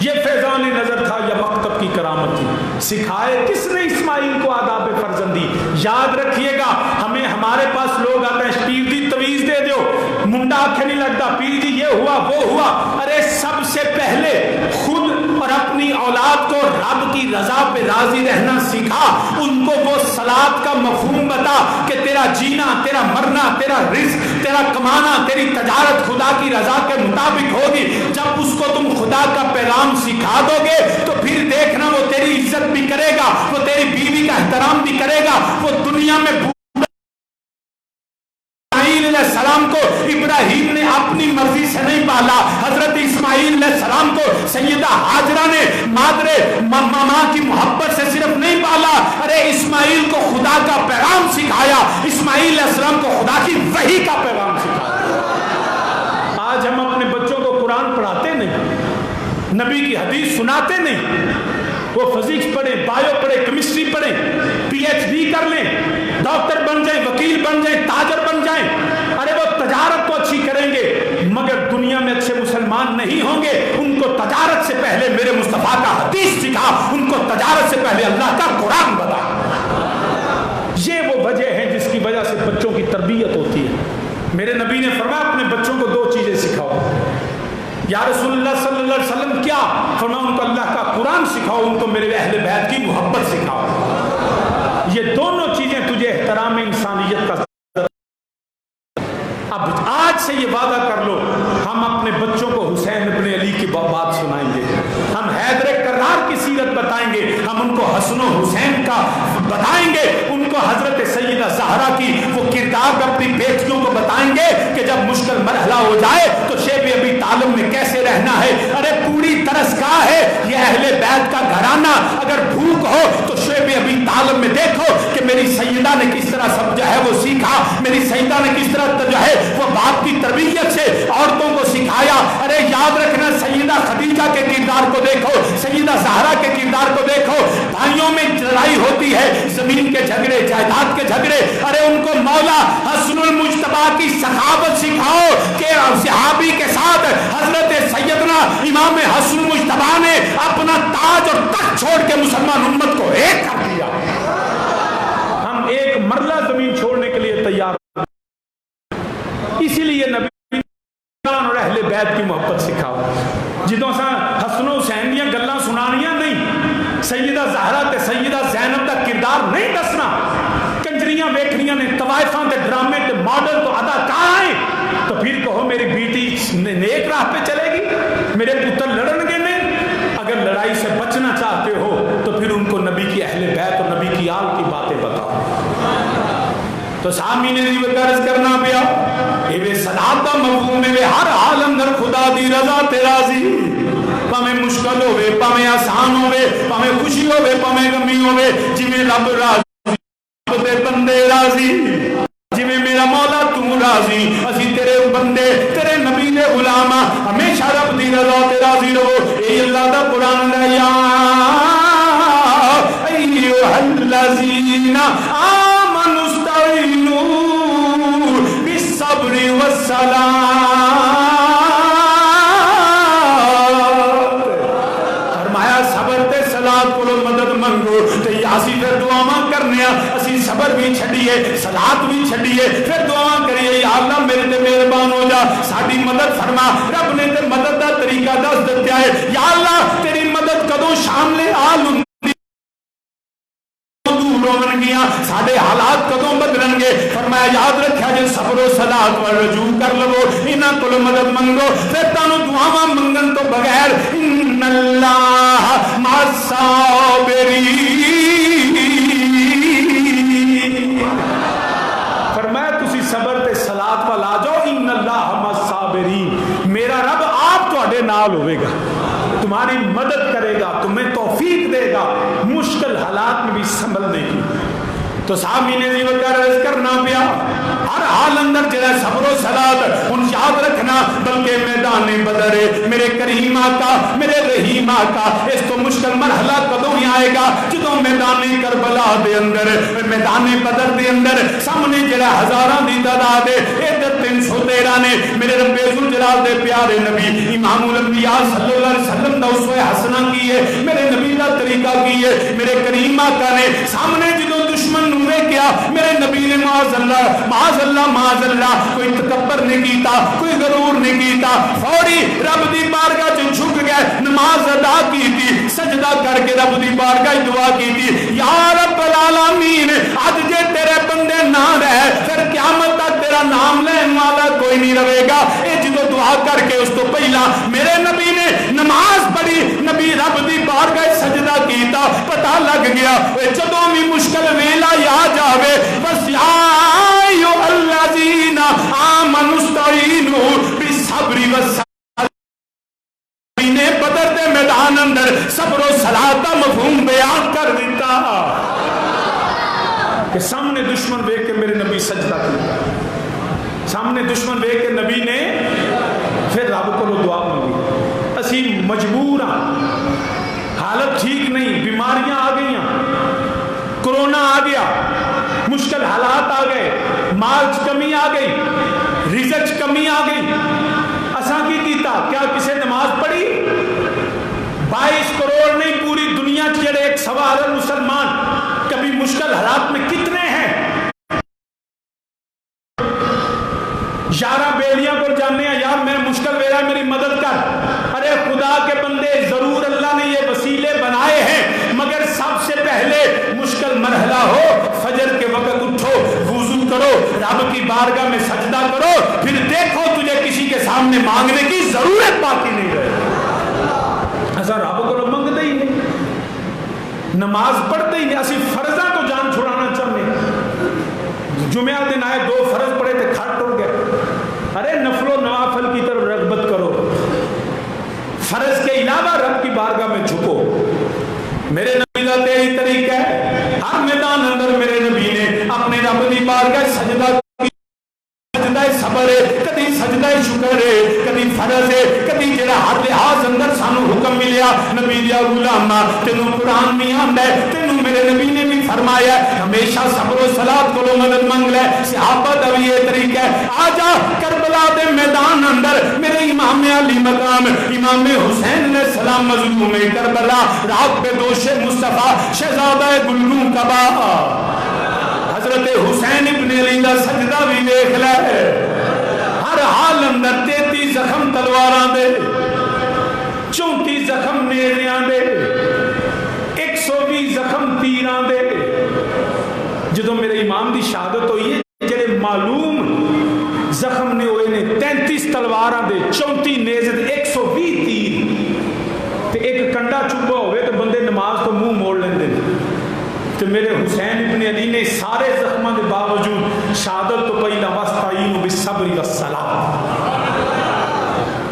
یہ فیضان نظر تھا یا مکتب کی کرامت تھی؟ سکھائے کس نے اسماعیل کو آداب فرزندی؟ یاد رکھیے گا، ہمیں ہمارے پاس لوگ آتے ہیں، پیر جی تویز دے دو، منڈا آنکھیں نہیں لگتا، پیر جی یہ ہوا وہ ہوا، ارے سب سے پہلے خود اور اپنی اولاد کو رب کی رضا پہ راضی رہنا سکھا، ان کو وہ صلاۃ کا مفہوم بتا کہ تیرا جینا، تیرا مرنا، تیرا رزق، تیرا کمانا، تیری تجارت خدا کی رضا کے مطابق ہوگی۔ جب اس کو تم خدا کا پیغام سکھا دو گے تو پھر دیکھنا وہ تیری عزت بھی کرے گا، وہ تیری بیوی کا احترام بھی کرے گا، وہ دنیا میں علیہ السلام کو ابراہیم نے اپنی مرضی سے نہیں پالا، حضرت اسماعیل علیہ السلام کو سیدہ ہاجرہ نے ماں کی محبت سے صرف نہیں پالا، ارے اسماعیل کو خدا کا پیغام سکھایا، اسماعیل علیہ السلام کو خدا کی وحی کا پیغام سکھایا۔ آج ہم اپنے بچوں کو قرآن پڑھاتے نہیں، نبی کی حدیث سناتے نہیں، وہ فزکس پڑھیں، بایو پڑھیں، کیمسٹری پڑھیں، پی ایچ ڈی کر لیں، ڈاکٹر بن جائیں، وکیل بن جائیں، تاجر بن جائیں، ارے وہ تجارت تو اچھی کریں گے مگر دنیا میں اچھے مسلمان نہیں ہوں گے۔ ان کو تجارت سے پہلے میرے مصطفیٰ کا حدیث سکھا، ان کو تجارت سے پہلے اللہ کا قرآن بتا۔ یہ وہ وجہ ہے جس کی وجہ سے بچوں کی تربیت ہوتی ہے۔ میرے نبی نے فرمایا اپنے بچوں کو دو چیزیں سکھاؤ۔ یا رسول اللہ صلی اللہ علیہ وسلم کیا؟ فرمایا ان کو اللہ کا قرآن سکھاؤ، ان کو میرے اہل بیت کی محبت سکھاؤ۔ یہ دونوں چیزیں تجھے احترام انسانیت کا۔ اب آج سے یہ وعدہ کر لو، ہم اپنے بچوں کو حسین ابن علی کی بات سنائیں گے، ہم حیدر کرار کی سیرت بتائیں گے، ہم ان کو حسن و حسین کا بتائیں گے، ان کو حضرت سیدہ زہرا کی وہ کردار اپنی بیٹیوں کو بتائیں گے کہ جب مشکل مرحلہ ہو جائے تو شیب ابی طالب میں کیسے رہنا ہے۔ ارے پوری درسگاہ ہے یہ اہل بیت کا گھرانہ، اگر بھوک ہو تو شیب ابی طالب میں دیکھو کہ میری سیدہ نے کس طرح سب جو ہے وہ سیکھا، میری سیدہ نے کس طرح جو ہے وہ باپ کی تربیت سے عورتوں کو سکھایا۔ ارے یاد رکھنا سیدہ خدیجہ کے کردار کو دیکھو، سیدہ زہرا کے کردار کو دیکھو، بھائیوں میں لڑائی ہوتی ہے، زمین کے جھگڑے، جائیداد کے جھگڑے، ارے ان کو مولا حسن المجتبی کی سخاوت سکھاؤ کہ صحابی کے ساتھ حضرت سیدنا امام حسن المجتبی نے اپنا تاج اور تخت چھوڑ کے مسلمان امت کو ایک کر دیا. ہم ایک مرلہ زمین چھوڑنے کے لیے تیار. اسی لیے نبی اور اہل بیت کی محبت سکھاؤ. جدوں سا حسن و حسین دیاں گلاں سنانیاں نہیں، سیدہ زہرا تے سیدہ زینب دا کردار نہیں دسنا. کنجریاں ویکھنیاں نے، طوائفاں تے ڈرامے تے ماڈل تو اداکار ہیں، تو پھر کہو میری بیٹی نیک راہ پہ چلے گی، میرے پتر لڑن گے نہیں. اگر لڑائی سے بچنا چاہتے ہو تو پھر ان کو نبی کی اہل بیت اور نبی کی آل کی باتیں بتاؤ. تو سامین دی عرض کرنا پیا اے صلاۃ دا مفہوم ہے ہر حال اندر خدا دی رضا تے راضی. پاویں مشکل ہوے، پاویں آسان ہوے، پاویں خوشی ہوے، پاویں غمی ہوے، جویں رب راضی تے بندے راضی، جویں میرا مولا تو راضی، اسی تیرے بندے تیرے نبی دے غلام ہمیشہ رب دی رضا تے راضی رہو. اے اللہ دا قرآن دا یا ایھا الذین آمنوا استعینوا بالصبر والصلاۃ. فرمایا صبر تے صلاۃ کولو مدد منگو. تے اسی پھر دعاواں کرنے اسی صبر بھی چھڈیے، صلاۃ بھی چھڈیے، پھر دعاواں کریے یا اللہ میرے تے مہربان ہو جا، ساڈی مدد فرما. رب نے تے مدد دا طریقہ دس دتا ہے. یا اللہ تیری مدد کدوں شامل آل ساڈے حالات کدوں بدلن گے. فرمایا یاد رکھیا جے صبر و صلاۃ ور رجوع کر لو، انہاں کول مدد منگو، پھر تانوں دعاواں منگن تو بغیر ان اللہ مع الصابرین. فرمایا تسی صبر تے صلاۃ وال آ جاؤ. ان اللہ مع الصابرین، میرا رب آپ تواڈے نال ہوے گا، تمہاری مدد کرے گا، تمہیں توفیق دے گا مشکل حالات میں بھی سنبھلنے کی. تو سامین دی عرض کرنا پیا ہر حال اندر جڑا صبر و صلاۃ ان یاد رکھنا، بلکہ میدان بدر میرے کریم آقا میرے رحیم آقا اس تو مشکل مرحلہ کدوں ہی آئے گا جدوں میدان کربلا دے اندر، میدان بدر دے اندر سامنے جڑا ہزاراں دی تعداد ہے، ادھر 313 نے میرے رب ذوالجلال دے پیارے نبی امام الانبیاء صلی اللہ علیہ وسلم دا اسوہ حسنہ کی ہے، میرے نبی دا طریقہ کی ہے. میرے کریم آقا نے سامنے جدوں دشمن کیا میرے نبی نے معاذ اللہ معاذ اللہ معاذ اللہ کوئی تکبر نہیں کیتا، کوئی غرور نہیں کیتا، فوری رب دی بارگاہ چ جھک گئے، نماز ادا کی تھی، سجدہ کر کے رب دی بارگاہ دعا کی تھی یا رب العالمین اج جے تیرے بندے نہ رہے پھر قیامت تک تیرا نام لین والا کوئی نہیں رہے گا. اے جدو دعا کر کے اس تو پہلا میرے نبی نے نماز پڑھی، نبی رب دی بارگاہ سجدہ کیتا، پتہ لگ گیا جدوں بھی مشکل ویلا یا جاوے بس یا ایھا الذین آمنوا استعینوا بالصبر والصلاۃ. نے بدر دے میدان اندر صبر و صلاۃ کا مفہوم بیان کر دیتا کہ سامنے دشمن دیکھ کے میرے نبی سجدہ کیا، سامنے دشمن دیکھ کے نبی نے پھر رب کو دعا مانگی. اسی مجبور ہاں، حالت ٹھیک نہیں، بیماریاں آ گئیاں، کورونا آ گیا، مشکل حالات آ گئے، مال کمی آ گئی، رزق کمی آ گئی. اساں کی کیتا؟ کیا کسے نماز پڑھی؟ 22 کروڑ نہیں پوری دنیا کے جڑے 1.25 مسلمان کبھی مشکل حالات میں کتنے ہیں؟ 11 بیلیاں کو جاننے ہیں یار میں مشکل ویلا میری مدد کر. ارے خدا کے بندے ضرور اللہ نے یہ وسیلے بنائے ہیں، مگر سب سے پہلے مشکل مرحلہ ہو فجر کے وقت اٹھو، وضو کرو، رب کی بارگاہ میں سجدہ کرو، پھر دیکھو تجھے کسی کے سامنے مانگنے کی ضرورت باقی نہیں رہے. ایسا رب کو منگتے ہی نہیں، نماز پڑھتے ہی نہیں. اسی فرضاں تو جان چھڑانا چاہتے ہیں. جمعہ دن آئے 2 فرض پڑھے تھے کھٹ ٹوٹ گئے. ارے نفل و نوافل کی طرف رغبت کرو، فرض کے علاوہ رب کی بارگاہ میں جھکو. میرے نبی کا یہی طریقہ ہے، ہر میدان اندر میرے نبی نے اپنے رب کی بارگاہ سجدہ کی. سجدہ صبر ہے، کدی سجدہ شکر ہے، کدی فرض ہے، کدی جڑا ہر لحاظ اندر سانو حکم ملیا نبی دیا غلاما تینوں قرآن نہیں آندا ہے تینوں میرے نبی نے بھی فرمایا ہمیشہ صبر و صلات کو مدد منگ لے صحابہ دا بھی یہ طریقہ ہے آ جا کربلا دے میدان اندر میرے امام علی مقام امام حسین علیہ السلام مظلوم کربلا رات پہ دوش مصطفیٰ شہزادہ گلگوں کبا حضرت حسین ابن علی دا سجدہ بھی دیکھ لے ہر حال اندر 33 زخم تلواراں دے 34 زخم نیزیاں دے 120 زخم تیراں دے جدو میرے امام دی شہادت ہوئی ہے جڑے معلوم زخم نے ہوئے نے 33 تلواراں دے 34 نیزے دے 120 تیر تے ایک کنڈا چبا ہوئے تو بندے نماز تو منہ موڑ لیندے تو میرے حسین ابن علی نے سارے زخموں کے باوجود شہادت تو پہلا وستعینوا بالصبر والصلاۃ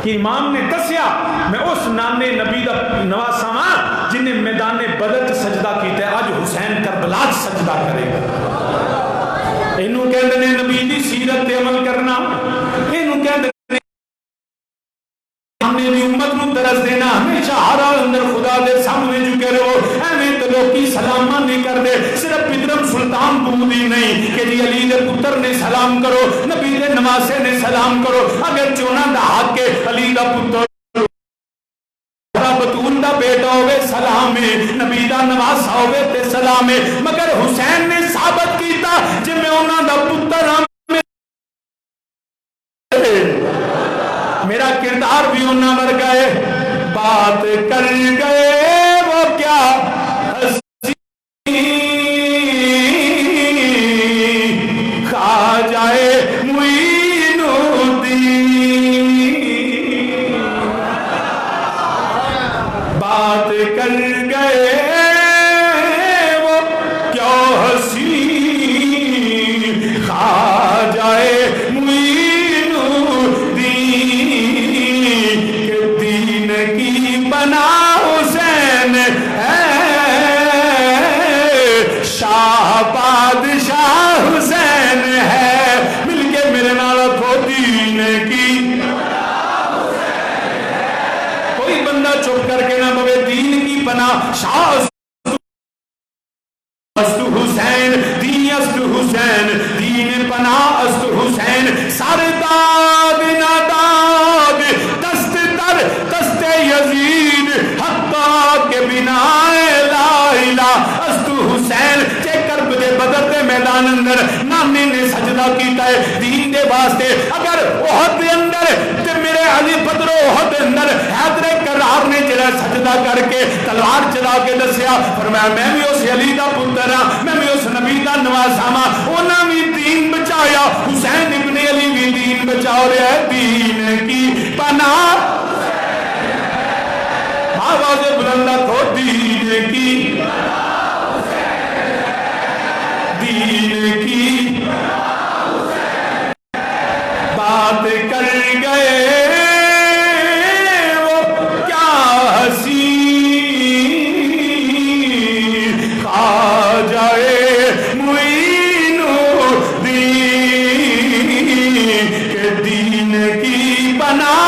کہ امام نے دسیا میں اس نانے نبی دا نواسا ہاں جن نے میدان بدر سجدہ کیتا ہے اج حسین کربلا سجدہ کرے گا اینوں کہندے نے نبی دی سیرت تے عمل کرنا اینوں کہندے نے دی امت نو درس دینا ہمیشہ ہر اندر خدا دے سامنے جھکے رہو ایویں تے لوکی سلاما نہیں کردے صرف پدرم سلطان بودی نہیں کہ جی علی دے پتر نے سلام کرو نبی دے نواسے نے سلام کرو اگر چونہ دا حق کے علی دا پتر بطول دا بیٹا ہوئے سلامے نبی دا نواسا ہوئے تے سلامے مگر حسین نے ثابت کیتا جی میں انہاں دا پتر میرا کردار بھی انہاں مر گئے بات کر گئے وہ کیا ہستی کھا جائے معین الدین بات کر گئے وہ کیا ہستی کھا جائے بادشاہ حسین ہے مل کے میرے نال کو دین کی کوئی بندہ چپ کر کے نہ بوے دین کی پناہ شاہ است حسین دین است حسین دین پناہ است حسین سرداد ناداد دست در دست یزید حقا کے بنا لا الہ است حسین بدر دے میدان اندر نانے نے سجدہ کیتا ہے دین دے واسطے اگر احد دے اندر تے میرے علی بدر احد دے اندر حیدر کرار نے جڑا سجدہ کر کے تلوار چلا کے دسیا فرمایا میں بھی اس علی دا پتر ہاں میں بھی اس نبی دا نواسا ہاں انہاں بھی دین بچایا حسین ابن علی بھی دین بچا رہا ہے دین کی پناہ آواز بلندہ کو دین کی دین کی بات کر گئے وہ کیا ہنسی کھا جائے معین الدین کہ دین کی پناہ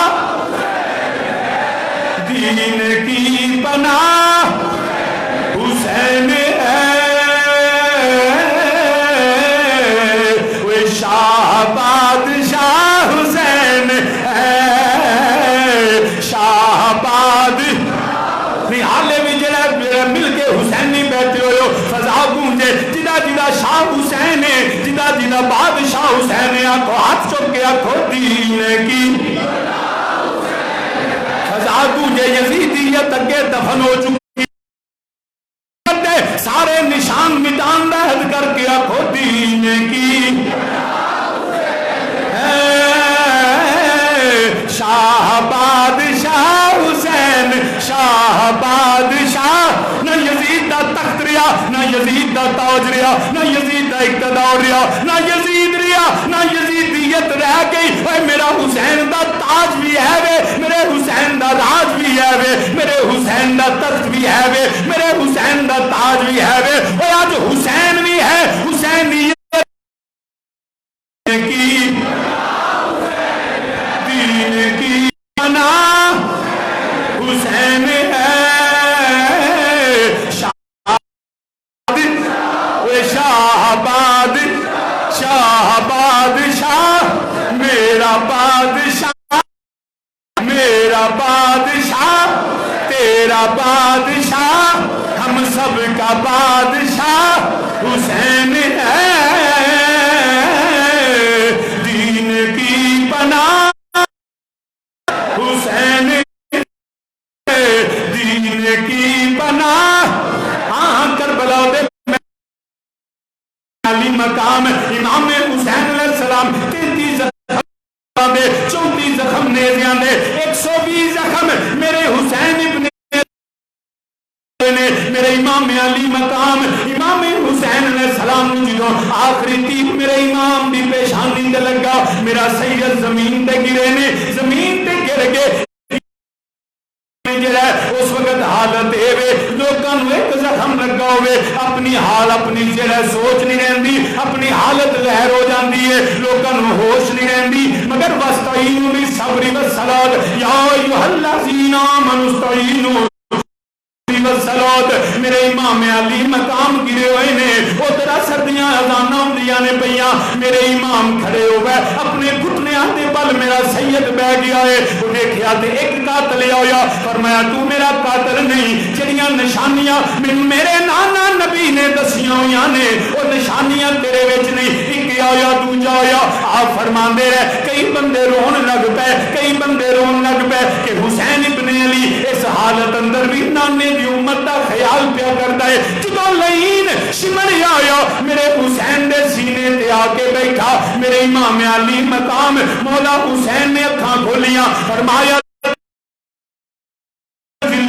دین کی پناہ حسین بادشاہ حسین شاہ باد حالے بھی جڑا مل کے حسین نہیں بیٹھے ہوئے فضا گونجے جدا جدا شاہ حسین ہے جدا جدا بادشاہ حسین ہے آنکھو ہاتھ چک کے آنکھو دین کی فضا گونجے یزیدیت اگے دفن ہو چکی سارے نشان مٹان دہد کر کے آنکھو دین کی شاہ بادشاہ حسین شاہ بادشاہ نہ یزید دا تخت ریا نہ یزید دا تاج ریا نہ یزید دا اقتدار ریا نہ یزید ریا نہ یزیدیت رہ گئی اے میرا حسین دا تاج بھی ہے وے میرے حسین دا راج بھی ہے وے میرے حسین دا تخت بھی ہے وے میرے حسین دا تاج بھی ہے وے اور آج حسین بھی ہے حسینیت کی دین کی پناہ حسین ہے کا بادشاہ، ہم سب کا بادشاہ حسین ہے، دین کی پناہ حسین ہے، دین کی پناہ۔ ہاں کربلا دے علی مقام امام حسین علیہ السلام 33 زخم دے، 34 زخم نیزیاں دے، 120 زخم میرے حسین ابن میرے امام علی مقام امام حسین علیہ السلام جدوں آخری تیر میرے امام دی پیشانی تے لگا، میرا سید زمین تے گرے نے، زمین تے گر گئے۔ اس وقت حالت اے لوکاں نوں ایک زخم لگا ہوئے، اپنی حال اپنی جڑا سوچ نہیں رہندی، اپنی حالت ظاہر ہو جاندی ہے، لوکاں نوں ہوش نہیں رہندی، مگر واستعینوا بالصبر والصلاۃ یا ایھا الذین آمنوا استعینوا والصلاۃ۔ میرے امام علی مقام گرے ہوئے نے، ادھر سردیاں اذاناں ہوندیاں نے پیاں، میرے امام کھڑے ہو گئے، اپنے گھٹنیاں تے بل میرا سید بہ گیا ہے، وہ دیکھیا تے ایک قاتل آیا، فرمایا تو میرا قاتل نہیں، جڑیاں نشانیاں میرے نانا نبی نے دسیاں ہویاں نے وہ نشانیاں تیرے وچ نہیں، ایک آیا دوجا آیا۔ آپ فرماندے رہے کئی بندے رون لگ پے، کئی بندے رون لگ پے کہ حسین ابن علی اس حالت اندر بھی نانے دی امت دا خیال پیا کردا ہے۔ جدوں لعین شمر آیا میرے حسین دے سینے تے آ کے بیٹھا، میرے امام علی مقام مولا حسین نے اکھاں کھولیاں، فرمایا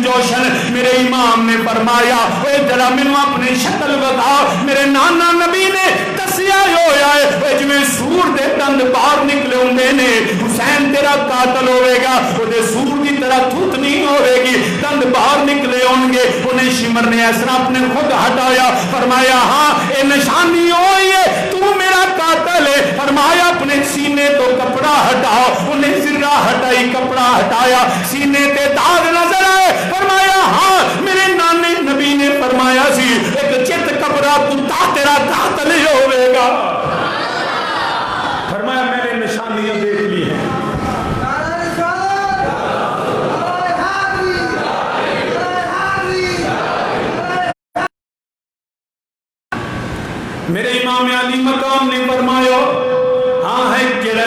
جوشن، میرے امام نے فرمایا اے ذرا مینوں اپنی شکل بتا، میرے نانا نبی نے دسیا ہویا ہے اے جویں سور دے دند باہر نکلے ہوندے نے، حسین تیرا قاتل ہوے گا، او دے سور دی طرح تھوتنی ہوے گی، دند باہر نکلے ہون گے۔ انہیں شمر نے اس طرح اپنے خود ہٹایا، فرمایا ہاں اے نشانی ہوئی ہے تو میرا قاتل ہے، فرمایا اپنے سینے تو کپڑا ہٹاؤ، انہیں ذرہ ہٹائی، کپڑا ہٹایا، سینے تے داغ نظر آئے، فرمایا ہاں میرے نانے نبی نے فرمایا سی ایک چت کپڑا کتا تیرا قاتل ہی ہوئے گا، فرمایا میں نے نشانیاں دیکھ لی ہیں۔ میرے امام علی مقام نے فرمایا ہاں ہے جڑا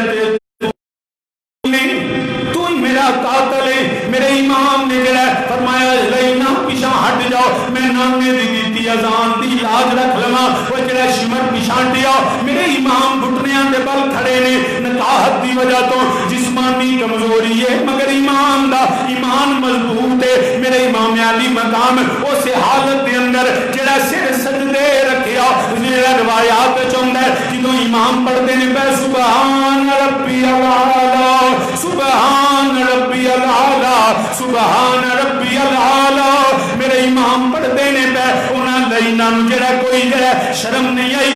تو ہی میرا قاتل ہے۔ میرے امام نے جڑا فرمایا لینا پیچھے ہٹ جاؤ، میں نانے دی دیتی اذان دی لاج رکھ لواں، وہ جڑا شمر پیچھے ہٹیا، میرے امام گھٹنیاں دے بل کھڑے نے، نکاحت دی وجہ تو جسمانی کمزوری ہے مگر امام دا ایمان مضبوط ہے۔ میرے امام علی مقام اس حالت دے اندر جڑا سر سجدے رکھیا، جڑا روایات وچ ہوندا ہے جدوں امام پڑھدے نے پے سبحان ربی الاعلی سبحان ربی الاعلی سبحان ربی الاعلی، میرے امام پڑھدے نے پے انہاں لائناں جڑا کوئی جڑا شرم نہیں آئی،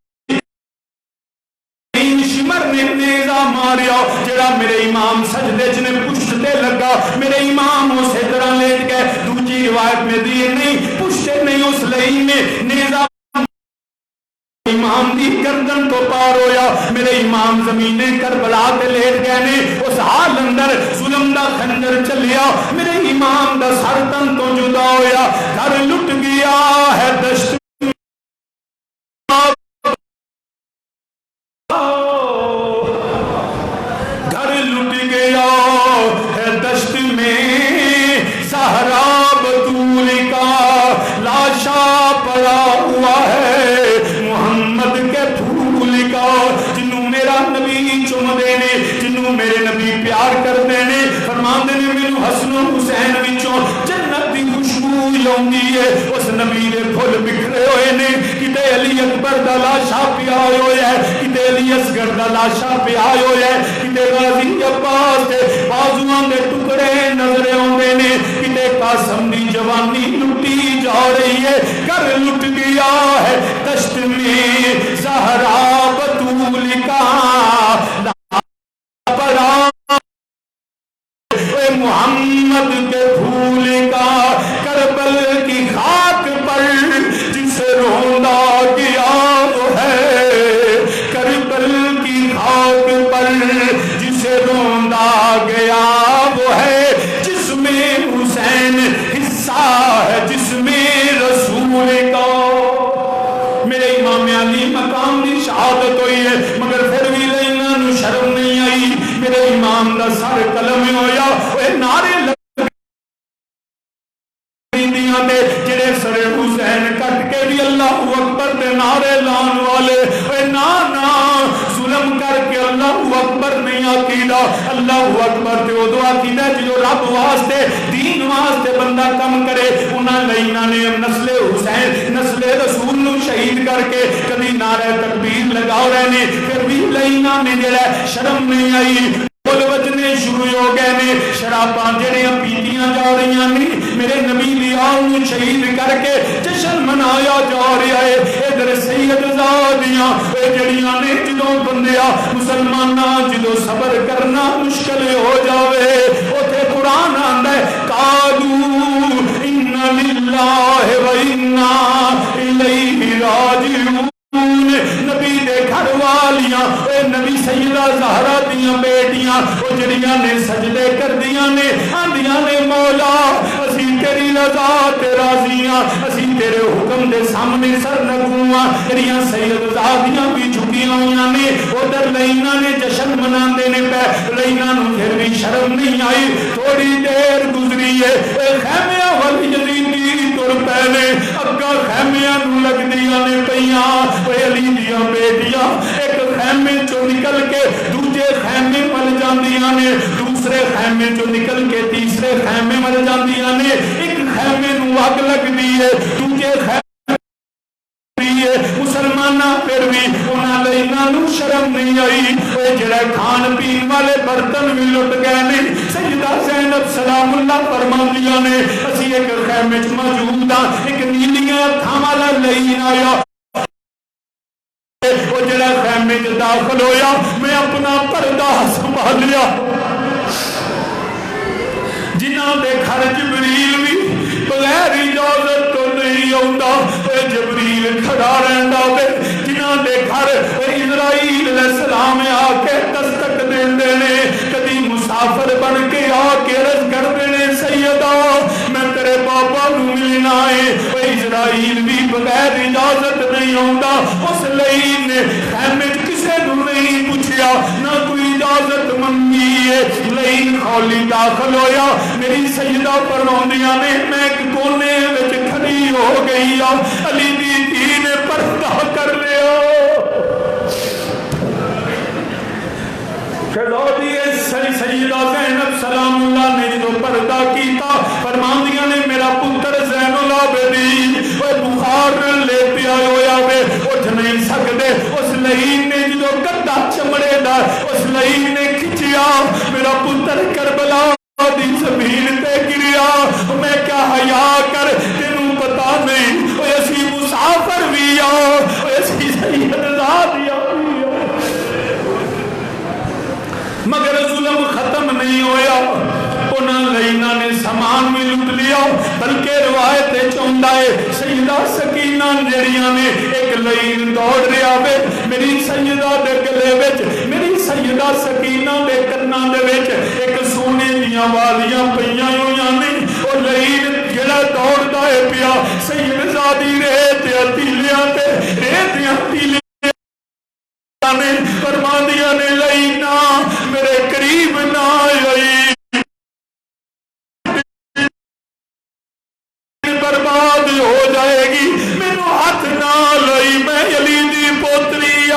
شمر نے نیزہ ماریا، جڑا میرے امام سجدے چ نے پشت تے لگا، میرے امام اسی طرح لیٹ گئے، دوسری روایت میں دی نہیں پشت نہیں، اس لئی نے نیزہ امام دی گردن تو پار ہویا، میرے امام زمین کربلا تے لیٹ گئے نے، اس حال اندر ظلم دا خنجر چلیا، میرے امام دا سر تن تو جدا ہویا، گھر لٹ گیا ہے دشت میرے نبی پیار کر دینے فرمان دینے مینوں حسن و حسین وچوں جنت دی خوشبو آوندی ہے، اس نبی دے پھل بکھرے ہوئے نے، کتے علی اکبر دا لاشا پیا ہویا ہے، کتے علی اصغر دا لاشا پیا ہویا ہے، کتے غازی عباس دے بازواں دے ٹکڑے نظر آوندے نے، کتے قاسم دی جوانی لٹی جا رہی ہے، گھر لٹ گیا ہے دشت میں زہرا بطول کا محمد کے پھول کا کربل کی خاک پر جسے روندا گیا وہ ہے، کربل کی خاک پر جسے روندا گیا وہ ہے، جس میں حسین حصہ ہے مگر پھر بھی انہاں نوں شرم نہیں آئی میرے امام دا سر قلم ہویا اے نعرے جڑے سر حسین کٹ کے بھی اللہ اکبر دے نعرے لان والے اے نا ظلم کر کے اللہ اکبر نہیں عقیدہ اللہ اکبر تے ادو عقیدہ جو رب واسطے دین واسطے بندہ کم کرے انہاں لائناں نے نسل حسین نسل رسول نو شہید کر کے کبھی نعرہ تکبیر لگاؤ رہے نے پھر بھی لائناں نے جڑا شرم نہیں آئی بول وجنے شروع ہو گئے نے شراباں جڑیاں پیتیاں جا رہی ہیں میرے نبی لیال نو شہید کر کے جشن منایا جا رہا ہے ادھر سید زادیاں اے جڑیاں نے جدوں بندیا مسلماناں جدوں صبر کرنا مشکل ہو جاوے اوتھے قرآن آندا ہے قالوا ان للہ و انا الیہ راجعون نبی دے گھر والیاں اے نبی سیدہ زہرا دیاں بیٹیاں او جڑیاں نے سجدے کر دیاں نے آندیاں نے مولا اسی تیری رضا تے راضیاں اسی تیرے حکم دے سامنے سر نگواں جڑیاں سید زادیاں بھی جھکیاں ہویاں نے ادھر لائناں نے جشن مناندے نے پے لائناں نوں پھر بھی شرم نہیں آئی تھوڑی دیر گزری ہے اے خیمیاں والی یزیدی تر پے نے اگا خیمیاں نوں لگدیاں نے پیاں اے علی دیاں بیٹیاں ایک خیمے چو نکل کے دوجے خیمے مل جاندیاں نے دوسرے خیمے چو نکل کے تیسرے خیمے مل جاندیاں نے ایک خیمے نو اگ لگ دیئے دوجے خیمے مسلمانہ پھر بھی انہاں لائناں نو شرم نہیں آئی اے جڑے کھان پین والے برتن بھی لٹ گئے نے سیدہ زینب سلام اللہ فرماندیاں نے اسی ایک خیمے چ موجود ہاں ایک نیلیاں اکھاں والا لائن آیا وہ جڑا خیمے میں داخل ہویا میں اپنا پردہ سنبھالیا جنہاں دے گھر جبریل بھی بغیر اجازت تو نہیں آندا اے جبریل کھڑا رہندا وے جنہاں دے گھر اسرائیل علیہ السلام آ کے دستک دیندے نے کبھی مسافر بن کے آ کے عرض کردے نے سیدہ میں تیرے بابا نوں ملنا ہے اے اسرائیل بھی بغیر اجازت نہیں آندا اس لئی نے خیمے کسے نوں نہیں پوچھیا نہ کوئی اجازت منگی ہے لئی خولی داخل ہویا میری سیدہ فرماندیاں نے میں ایک کونے وچ کھڑی ہو گئی علی دی دھی نے پردہ کر لیا سیدہ زینب سلام اللہ نے جو پردہ کیتا فرماندیاں نے میرا پتر زین العابدین بخار لے پیا ہویا وے اٹھ نہیں سکتے اس لئین نے جو گدا چمڑے دا اس لئین نے کھچیا میرا پتر کربلا دی زمین تے گریا میں کیا حیا کر تینوں پتا نہیں وہ اسی مسافر بھی وہ اسی سید زادیاں بھی مگر ظلم ختم نہیں ہویا انہاں لائناں نے سامان بھی لٹ لیا بلکہ روایت چوندا ہے سیدہ سکینہ جڑیاں نے ایک لائن دوڑ رہا وے میری سیدہ دے گلے وچ میری سیدہ سکینہ دے کناں دے وچ ایک سونے دیاں والیاں پیاں ہویاں نے او لائن جڑا دوڑدا ہے پیا سید زادی ریت تیلیاں تے ریتیاں تیلیاں نے فرماندیاں نے لائنا میرے قریب نہ آئی برباد ہو جائے گی میں ہاتھ نہ لائی میں علی دی پوتری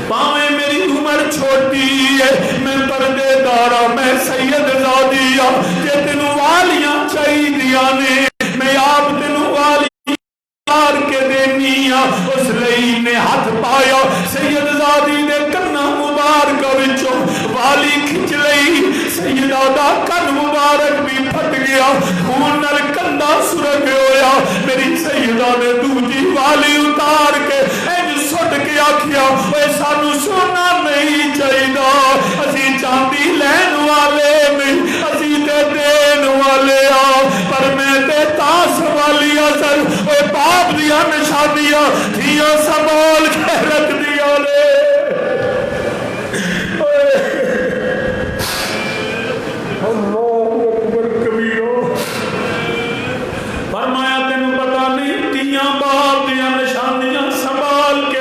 پاویں میری عمر چھوٹی ہے میں پردے دارا میں سید زادی کہ تینوں والیاں چاہیے نے میں آپ تینوں والی کے دینی اس لئی نے ہاتھ پایا سید زادی نے کنہ مبارک وچوں والی کھچ لئی سیدہ دا کن مبارک بھی پھٹ گیا خون نال کندہ سرگ ہویا میری سیدہ نے دوجی والی اتار کے انج سٹ کے آکھیا اے سانو سونا نہیں چاہیدا اسی چاندی لین والے نہیں اسی تے دین والے پر میں تے تاس والی اثر اے باپ دیا نشانیاں دیا سنبھال کے رکھ دیا لے اللہ اکبر کبیرہ فرمایا تینوں پتہ نہیں دیا باپ دیا نشانیاں سنبھال کے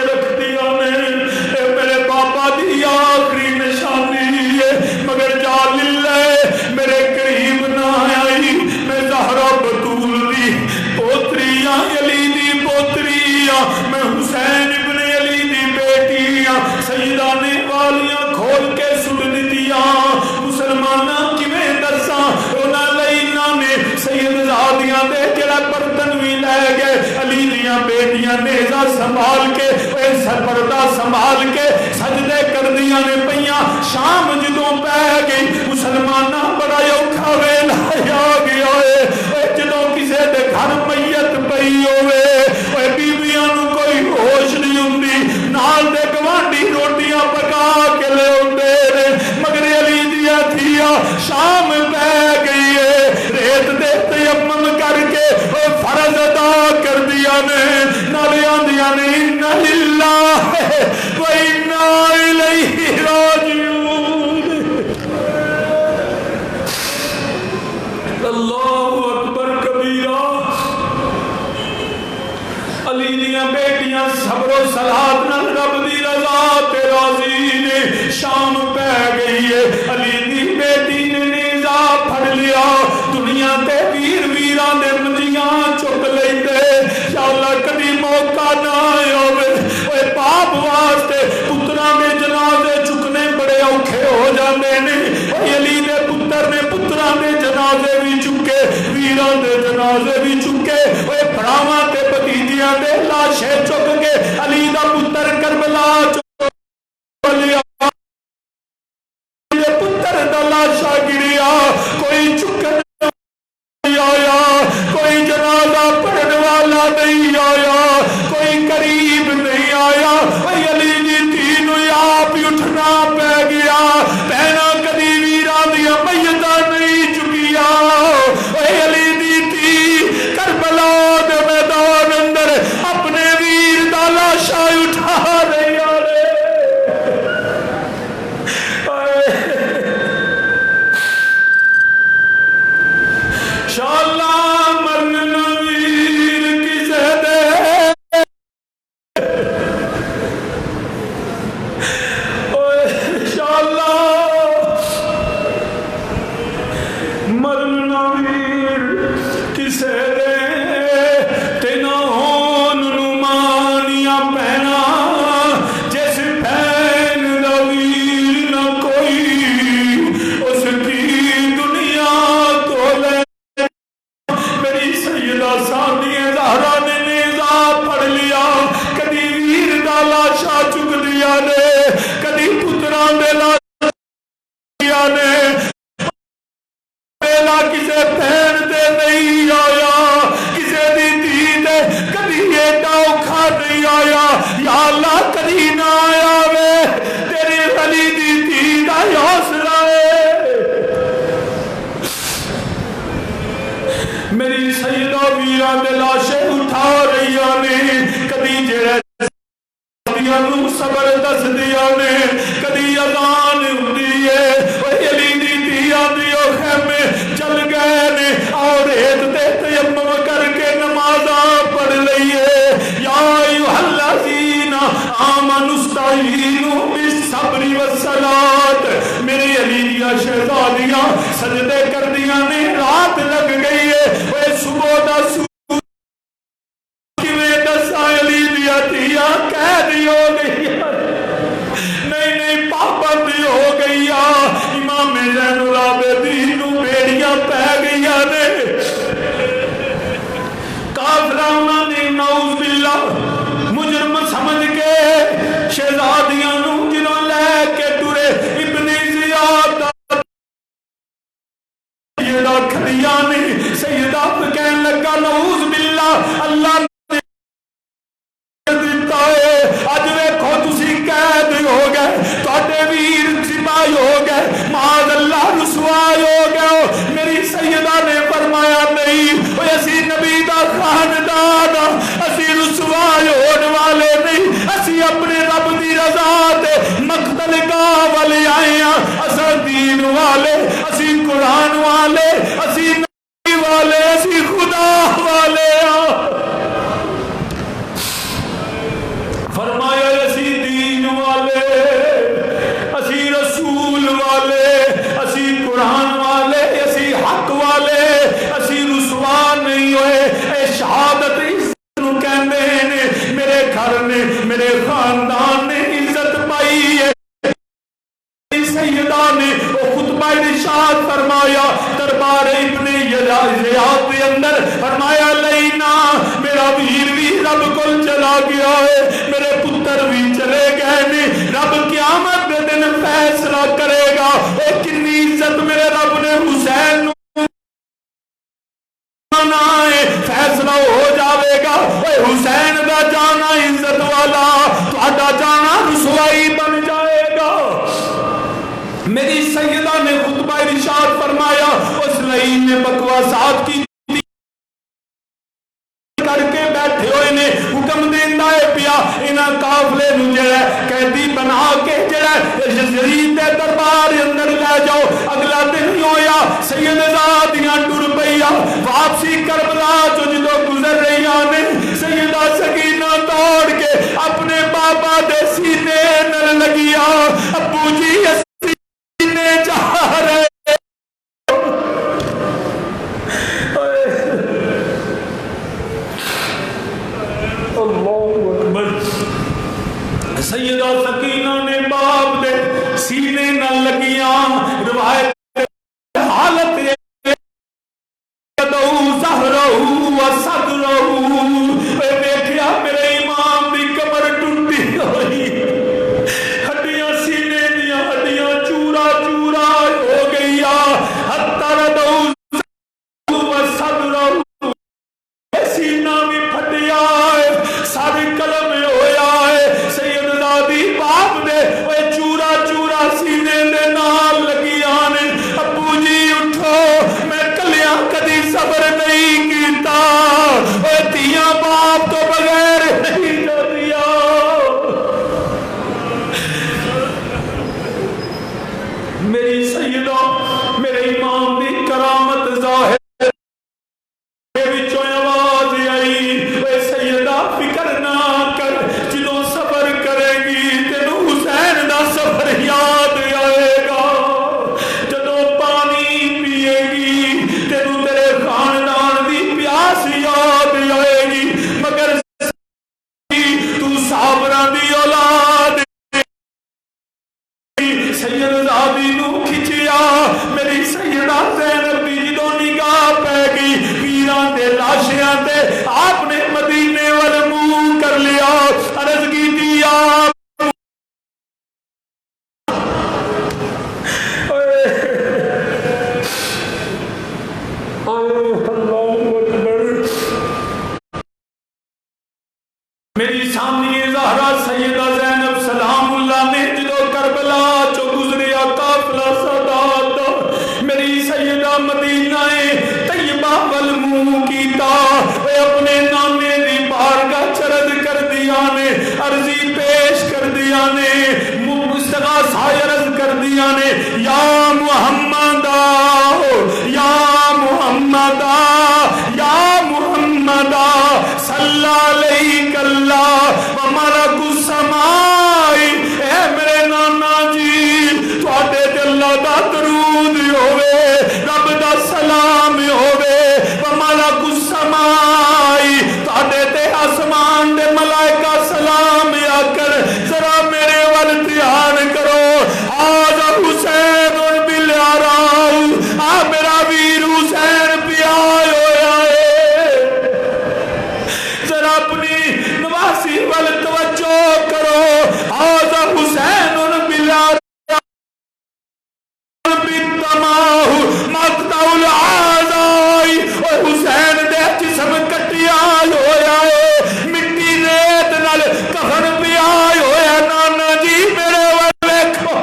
بیٹیاں نیزہ سنبھال کے سرپردہ سنبھال کے سجدے کردیاں نے پیاں شام جدوں پہ گئی مسلمانہ بڑا اوکھا ویلا آ گیا ہے جدوں کسے دے گھر میت پئی ہوئے بیویاں نو کوئی ہوش نہیں ہوندی نال دے گوانڈی روٹیاں پکا کے لے ہوندے نے مگر علی دیا تھیا شام پہ گئی ہے ریت دے تیمم کر کے فرض ادا کر دیا نے نالے آندیاں نے اِنَّ لِلَّهِ وَإِنَّا إِلَيْهِ راجعون اللہ اکبر کبیرہ علی دیاں بیٹیاں صبر و صلات نال رب دی رضا تے راضی نے شام پہ گئی ہے علی دی بیٹی نے نیزہ پھڑ لیا دنیا تے ویر ویران دے منجیاں چک لیندے یا اللہ کبھی موقع نہ ہوئے اے باپ واسطے پتراں دے جنازے چکنے بڑے اوکھے ہو جاندے نے اے علی دے پتر نے پتراں دے جنازے بھی چکے ویران دے جنازے بھی چکے اے بھراواں تے بھتیجیاں دے لاشیں چک کے علی دا پتر کربلا چک لیا پتر دا لاشا گریا کوئی چکن آیا کوئی جنازہ پڑھنے والا نہیں آیا کوئی قریب نہیں آیا علی دی تین آپ اٹھنا پہ گیا پہنا کدی ویران دیا میتہ نہیں چکیا علی دی تی کربلا دے میدان اندر اپنے ویر دا لاشا اٹھا رہی آرے شاءاللہ مرن ویر کسے دے شاءاللہ مرن ویر کسے دے تینا ہون نمانیاں پہنا جیسے پہن دا ویر نہ کوئی اس کی دنیا تو لے میری سیدہ سادی زہرا نے نیزہ پڑھ لیا کدی ویر دا لاشا چک دیا نے کدی پتران دے لاشا دیا نے بیلا کسے پہن دے نہیں آیا کسے دی دید کدی ایڈا اوکھا نہیں آیا یا اللہ کدی نہ آیا وے تیرے علی دی دید آیا حوصلہ میری سیدہ ویران دے لاشے اٹھا رہی آنے کدی جڑے دیا نو صبر دس دیا نے کدی اذان ہوندی ہے علی دی دیا دیو خیمے چل گئے نے اور ایت تے تیمم کر کے نمازاں پڑھ لئیے یا ایھا الذین آمنوا استعینوا بالصبر والصلاۃ میری علی دیا شہزادیاں سجدے کر دیا نے رات لگ گئی ہے اے صبح دا قید ہو گئی نہیں پابند ہو گئی امام زین العابدین نو بیڑیاں پہ گئی نے کافرہ انہاں نے نعوذ باللہ مجرم سمجھ کے شہزادیاں نو جنہوں لے کے ٹرے ابن زیاد سیدہ کھڑیاں نے سیدہ کہنے لگا نعوذ باللہ اللہ اج ویکھو تسی قید ہو گئے تواڈے ویر سپاہی ہو گئے معاذ اللہ رسوائی ہو گئے میری سیدہ نے فرمایا نہیں اوے اسی نبی دا خاندان اسی رسوائی ہونے والے نہیں اسی اپنے رب دی رضا تے مقتل گاہ والے آئے ہیں اساں دین والے اسی قرآن والے اسی نبی والے اسی خدا والے فرمایا اسی دین والے اسی رسول والے اسی قرآن والے اسی حق والے اسی رسوا نہیں ہوئے اے شہادت عزت نو کہندے نے میرے گھر نے میرے خاندان نے عزت پائی ہے سیدہ نے وہ خطبہ ارشاد فرمایا دربار ابن زیاد کے اندر فرمایا لینا میرا ویر بھی رب کو چلا گیا ہے، میرے پتر بھی چلے گئے نے، رب قیامت کے دن فیصلہ کرے گا۔ اے کتنی عزت میرے رب نے حسین فیصلہ ہو جاوے گا۔ اے حسین دا جانا عزت والا، تہاڈا جانا رسوائی بن جائے گا۔ میری سیدہ نے خطبہ ارشاد فرمایا، اس لئیم نے بکواسات کی کر کے بیٹھے ہوئے نے، حکم دیندہ ہے پیا انہاں قافلے نو جڑا قیدی بنا کے جڑا یزید دے دربار اندر لے جاؤ۔ اگلا دن ہی ہویا سید زادیاں ٹر پئیاں، واپسی کربلا جو جدو گزر رہیاں نے، سیدہ سکینہ توڑ کے اپنے بابا دے سینے نال لگیا، ابو جی سینے جا رہے سیدہ سکینہ نے باپ دے سینے نہ لگیاں۔ روایت حالت زہرہو و صدرہو، دیکھیا میرے امام دی کمر ٹوٹی ہوئی، ہڈیاں سینے دیا ہڈیاں چورا چورا ہو گئیا، حتی ردہو و صدرہو، سینہ بھی پھٹیا ہے، ساری قلم ہویا ہے۔ سید زادی باپ دے وہ چورا چورا سینے دے نال لگی آنے، ابو جی اٹھو میں کلیاں کدی صبر نہیں کیتا، وہ تیاں باپ تو بغیر نہیں جاتیا۔ میری سیدہ میرے امام دی کرامت ظاہر فکر نہ کر، جدوں سفر کرے گی تینوں حسین دا سفر یاد آئے گا، جدوں پانی پیے گی تینوں تیرے خاندان دی پیاس یاد آئے گی، مگر تو صابراں دی اولاد سید زادی نو کھچیا۔ میری سیدہ زینب دی جدوں نگاہ پہ گئی پیراں دے لاشیاں تے، آپ نے مدینے والے منہ کر لیا، عرض کی دیا میری سامنے زہرا سیدہ زینب سلام اللہ نے جدو کربلا چو گزریا قافلہ سادات دا، میری سیدہ مدینہ طیبہ والمنہ کیتا، وہ اپنے نانے دی بارگاہ چرد کر دیا نے، عرضی پیش کر دیا نے، مستغاثہ عرض کر دیا نے، یا محمدہ یا محمدہ یا محمدہ صلی علیہ اللہ وملک السمائی، اے میرے نانا جی تواڈے تے اللہ دا درود ہوے، رب دا سلام ہوے، وملک السمائی تواڈے تے آسمان دے ملائکہ سلام یا کر، ذرا میرے ول دھیان کرو، آج حسین بلیاراؤ، آ میرا ویر حسین پیا ہویا ہے، ذرا اپنی نواسی ول توجہ کرو، آج حسین بلیاراؤ بالتماہ مقتع العزائی، اور حسین دے جسم کٹیا ہویا ہے، مٹی ریت نال کفن پیا ہویا، نانا جی میرے ول ویکھو،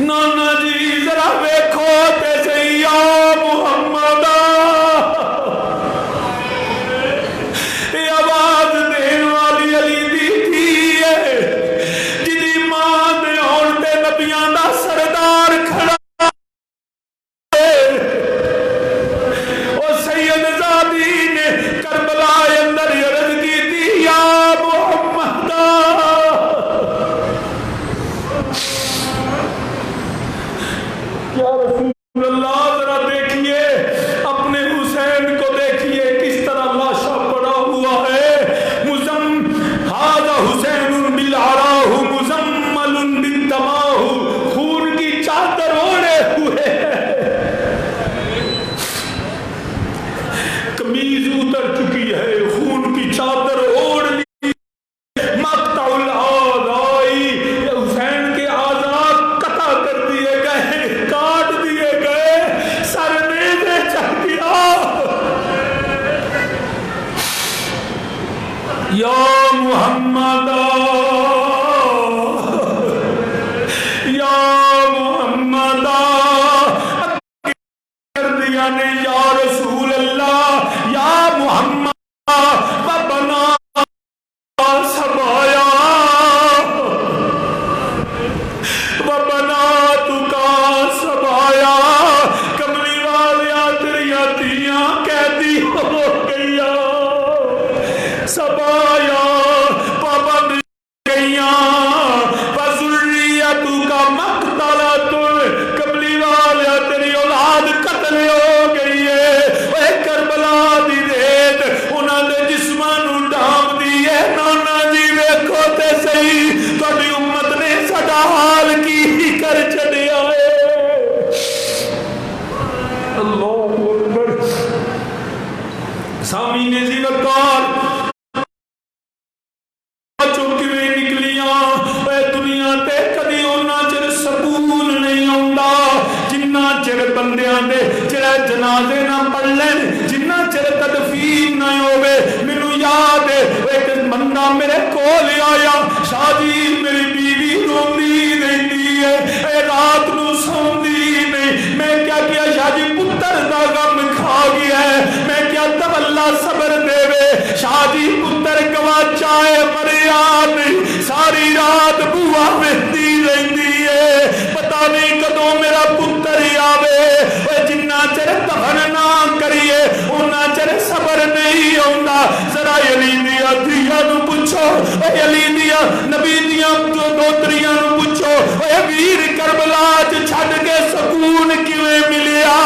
نانا جی ذرا ویکھو تے صحیح، یا محمدہ یہ آواز دین والی علی دی تھی ہے، جدی ماں دے ہون تے نبیاں دا سردار کھڑا ہے، اور سید زادی نے کربلا اندر عرض کی تھی، یا محمدہ یا رسول جنازے نہ پڑھ لین جنہ چر تدفین نہ ہوئے. مینوں یاد ہے ایک بندہ میرے کول آیا, شاہ جی میری بیوی روندی رہندی ہے, اے رات نو سوندی نہیں. میں کیا شاہ جی پتر دا غم کھا گیا ہے, میں کیا تب اللہ صبر دے وے. شاہ جی پتر گواچا ہے مریا نہیں, ساری رات بوا وہدی رہندی ہے, پتہ نہیں کدوں میرا پتر آوے. جنہ چر دفن نہ کریے اُنہ چر صبر نہیں ہوندا. ذرا علی دیا دھیاں نو پوچھو, علی دیا نبی دیا دوتریاں نو پوچھو, اے ویر کربلا چ چھڈ کے سکون کیویں ملیا,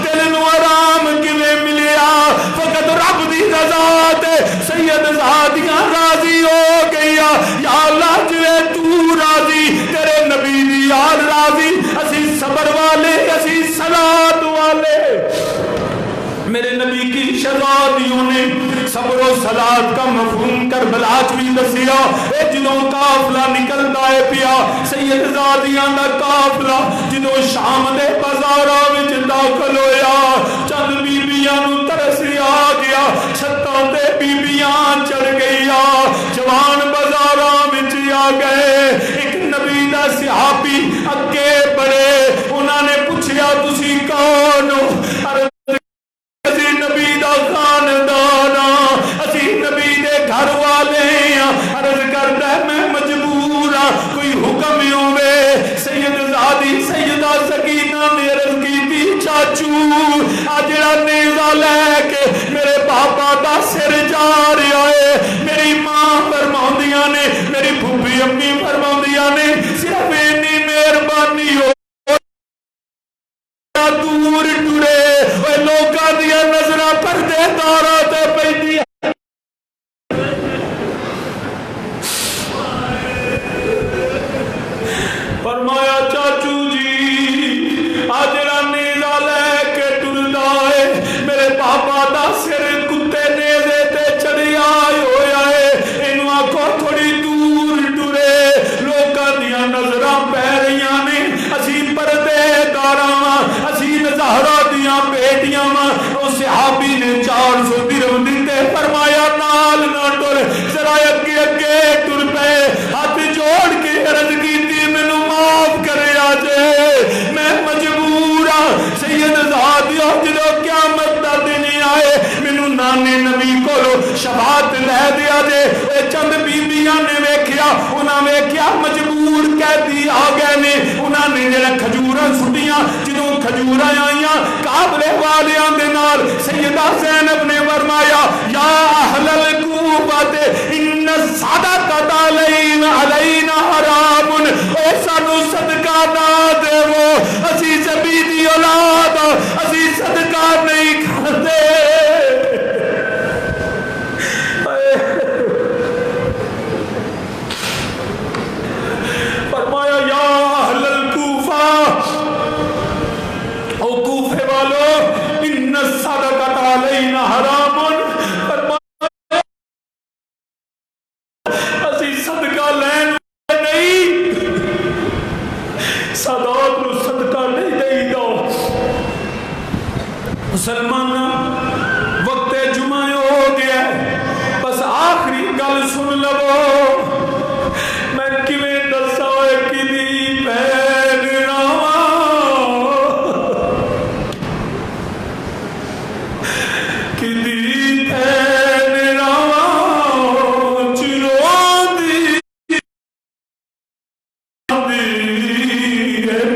دل نو آرام کیویں ملیا. فقط رب دی رضا تے سید زادیاں راضی ہو گئیا. یا اللہ جویں تو راضی تیرے نبی دی یار راضی, اسی صبر والے اسی صلات والے. میرے نبی کی شہزادیوں نے صبر و صلات کا مفہوم کربلا چ بھی دسیا. اے جدوں قافلہ نکلدا ہے پیا سید زادیاں دا قافلہ جدوں شام دے بازاراں وچ داخل ہویا, چند بیبیاں نو ترس آ گیا, چھتاں تے بیبیاں چڑھ گئیا, جوان بازاراں وچ آ گئے. ایک نبی دا صحابی اگے بڑے, انہاں نے پوچھیا تسی کون ہو؟ نبی دا خاندان, اسی نبی دے گھر والے ہیں. عرض کرتا ہے میں مجبور ہاں, کوئی حکم ہوئے. سید زادی سیدہ سکینہ نے عرض کی تھی چاچو آجڑا نیزہ لے کے میرے پاپا دا سر جا رہا ہے. میری ماں فرماندیاں نے, میری پھوپھی امی فرماندیاں نے, صرف اتنی مہربانی ہو دور ٹرے. اے لوکاں دیا نظراں پردے داراں تے پیندی. فرمایا چاچو جی آ جڑا نیزہ لے کے ٹردا ہے میرے پاپا دا سر کتے نیزے تے چڑھیا ہویا ہے, اینو آکھو تھوڑی دور ٹرے. لوکاں دیا نظراں پہ رہیاں نے, اسی پردے داراں, اسی زہرا دیاں بیٹیاں. او صحابی نے 400 درہم دتے, فرمایا نال نہ ٹر, ذرا اگے اگے ٹر پے. ہاتھ جوڑ کے عرض کیتی مینوں معاف کریا جے, میں مجبور ہاں. سید زادیو جدوں قیامت دا دن آئے مینوں نانے نبی کولو شفاعت لے دیا جے. اے چند بیبیاں نے ویکھیا, انہاں ویکھیا مجبور قیدی آ گئے نے, انہاں نے جڑا کھجوراں سٹیاں, جدوں کھجوراں آئیاں قابلے والیاں دے نال سیدہ زینب نے فرمایا یا اہل الکوفہ ان الصدقۃ علینا حرام. اے سانو صدقہ نہ دیو, اسی زبی دی اولاد, اسی صدقہ نہیں کھاتے. فرمایا یا اہل الکوفہ, او کوفے والو, ان الصدقۃ علینا حرام. اسی صدقہ لین نہیں, سادات نو صدقہ نہیں دئی دو. مسلمان وقت جمعہ ہو گیا, بس آخری گل سن لو. میں کیویں دساں کدی بہن راواں, کدی بہن راواں چروندی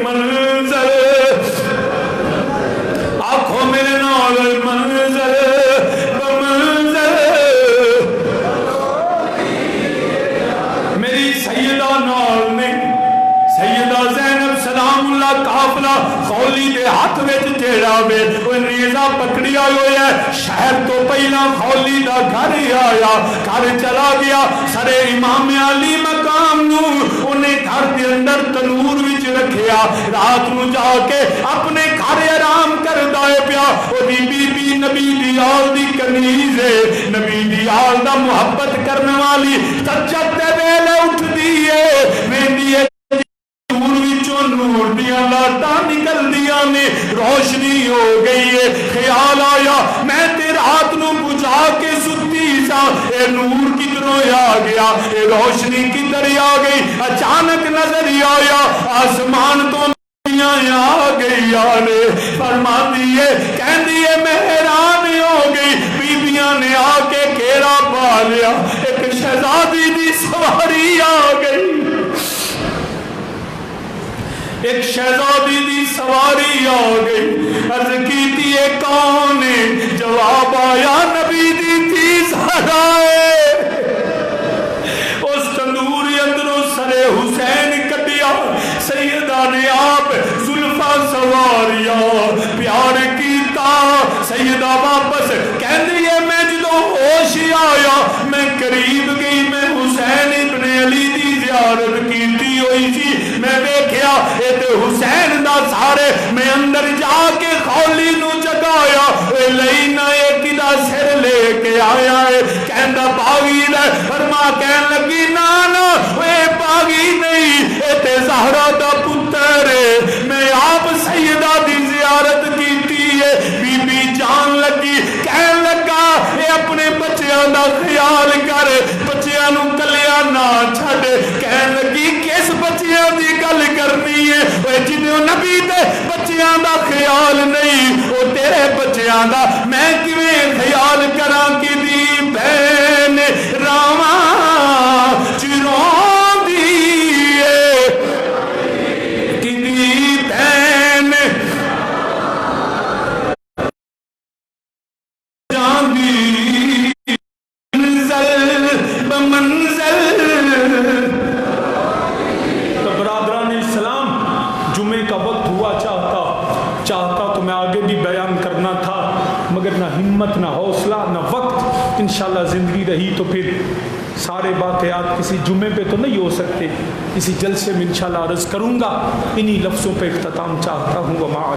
منظر. آنکھوں میرے نال منظر بمنظر. میری سیدہ نال نے, سیدہ زینب سلام اللہ قافلہ خولی دے ہاتھ وچ جیڑا وے او نیزہ پکڑیا ہویا ہے. شہر تو پہلا خولی دا گھر آیا, گھر چلا گیا. سرے امام علی مقام نو انہیں گھر دے اندر تنور وچ رکھیا. رات نو جا کے اپنے گھر آرام کردا ہے پیا. او دی بی بی نبی دی آل دی کنیز ہے, نبی دی آل دا محبت کرنے والی سجد دے ویلے اٹھدی ہے, ویندی ہے نور وچوں نور دیاں لاٹاں نکل دیاں نے, روشنی ہو گئی ہے. آیا میں تے رات نو بجھا کے ستی سا اے نور کدھروں آ گیا اے روشنی کدھر آ گئی اچانک نظر آیا آسمان تو آ گئی آنے فرما دیئے کہہ دیئے میں حیران ہو گئی بیبیاں نے آ کے گھیرا پا لیا ایک شہزادی دی سواری آ گئی ایک شہزادی دی سواری آ گئی عرض کی تھی کون جواب آیا نبی دی تھی سہرائے اس تندوری اندروں سرے حسین کٹیا سیدہ نے آپ زلفہ سواریا پیار کیتا سیدہ واپس کہہ دیئے میں جدو ہوش آیا میں قریب گئی میں حسین ابن علی دی زیارت کیتی ہوئی تھی میں دیکھیا اے تے حسین دا سارے میں اندر جا کے خولی نو جگایا اے لینا ایک دا سر لے کے آیا ہے کہندہ باغی دے فرما کہن لگی نانا اے باغی نہیں اے تے زہرہ دا پتر ہے میں آپ سیدہ دی زیارت کیتی ہے بی بی جان لگی کہن لگا اے اپنے بچیاں دا خیال کر بچیاں نو کلیا نہ چھڑ کہن لگی کس بچیاں دی گل کرنی ہے اے جنہوں نبی دے بچیاں دا خیال نہیں او تیرے بچیاں دا میں کیویں خیال کراں کی دی بہن راواں چروں دیئے کی دی بہن جان دی منزل بمنزل تو برادران اسلام جمعے کا وقت ہوا چاہتا تو میں آگے بھی بیان کرنا تھا مگر نہ ہمت نہ حوصلہ نہ وقت انشاءاللہ زندگی رہی تو پھر سارے واقعات کسی جمعے پہ تو نہیں ہو سکتے کسی جلسے میں انشاءاللہ عرض کروں گا انہی لفظوں پہ اختتام چاہتا ہوں وما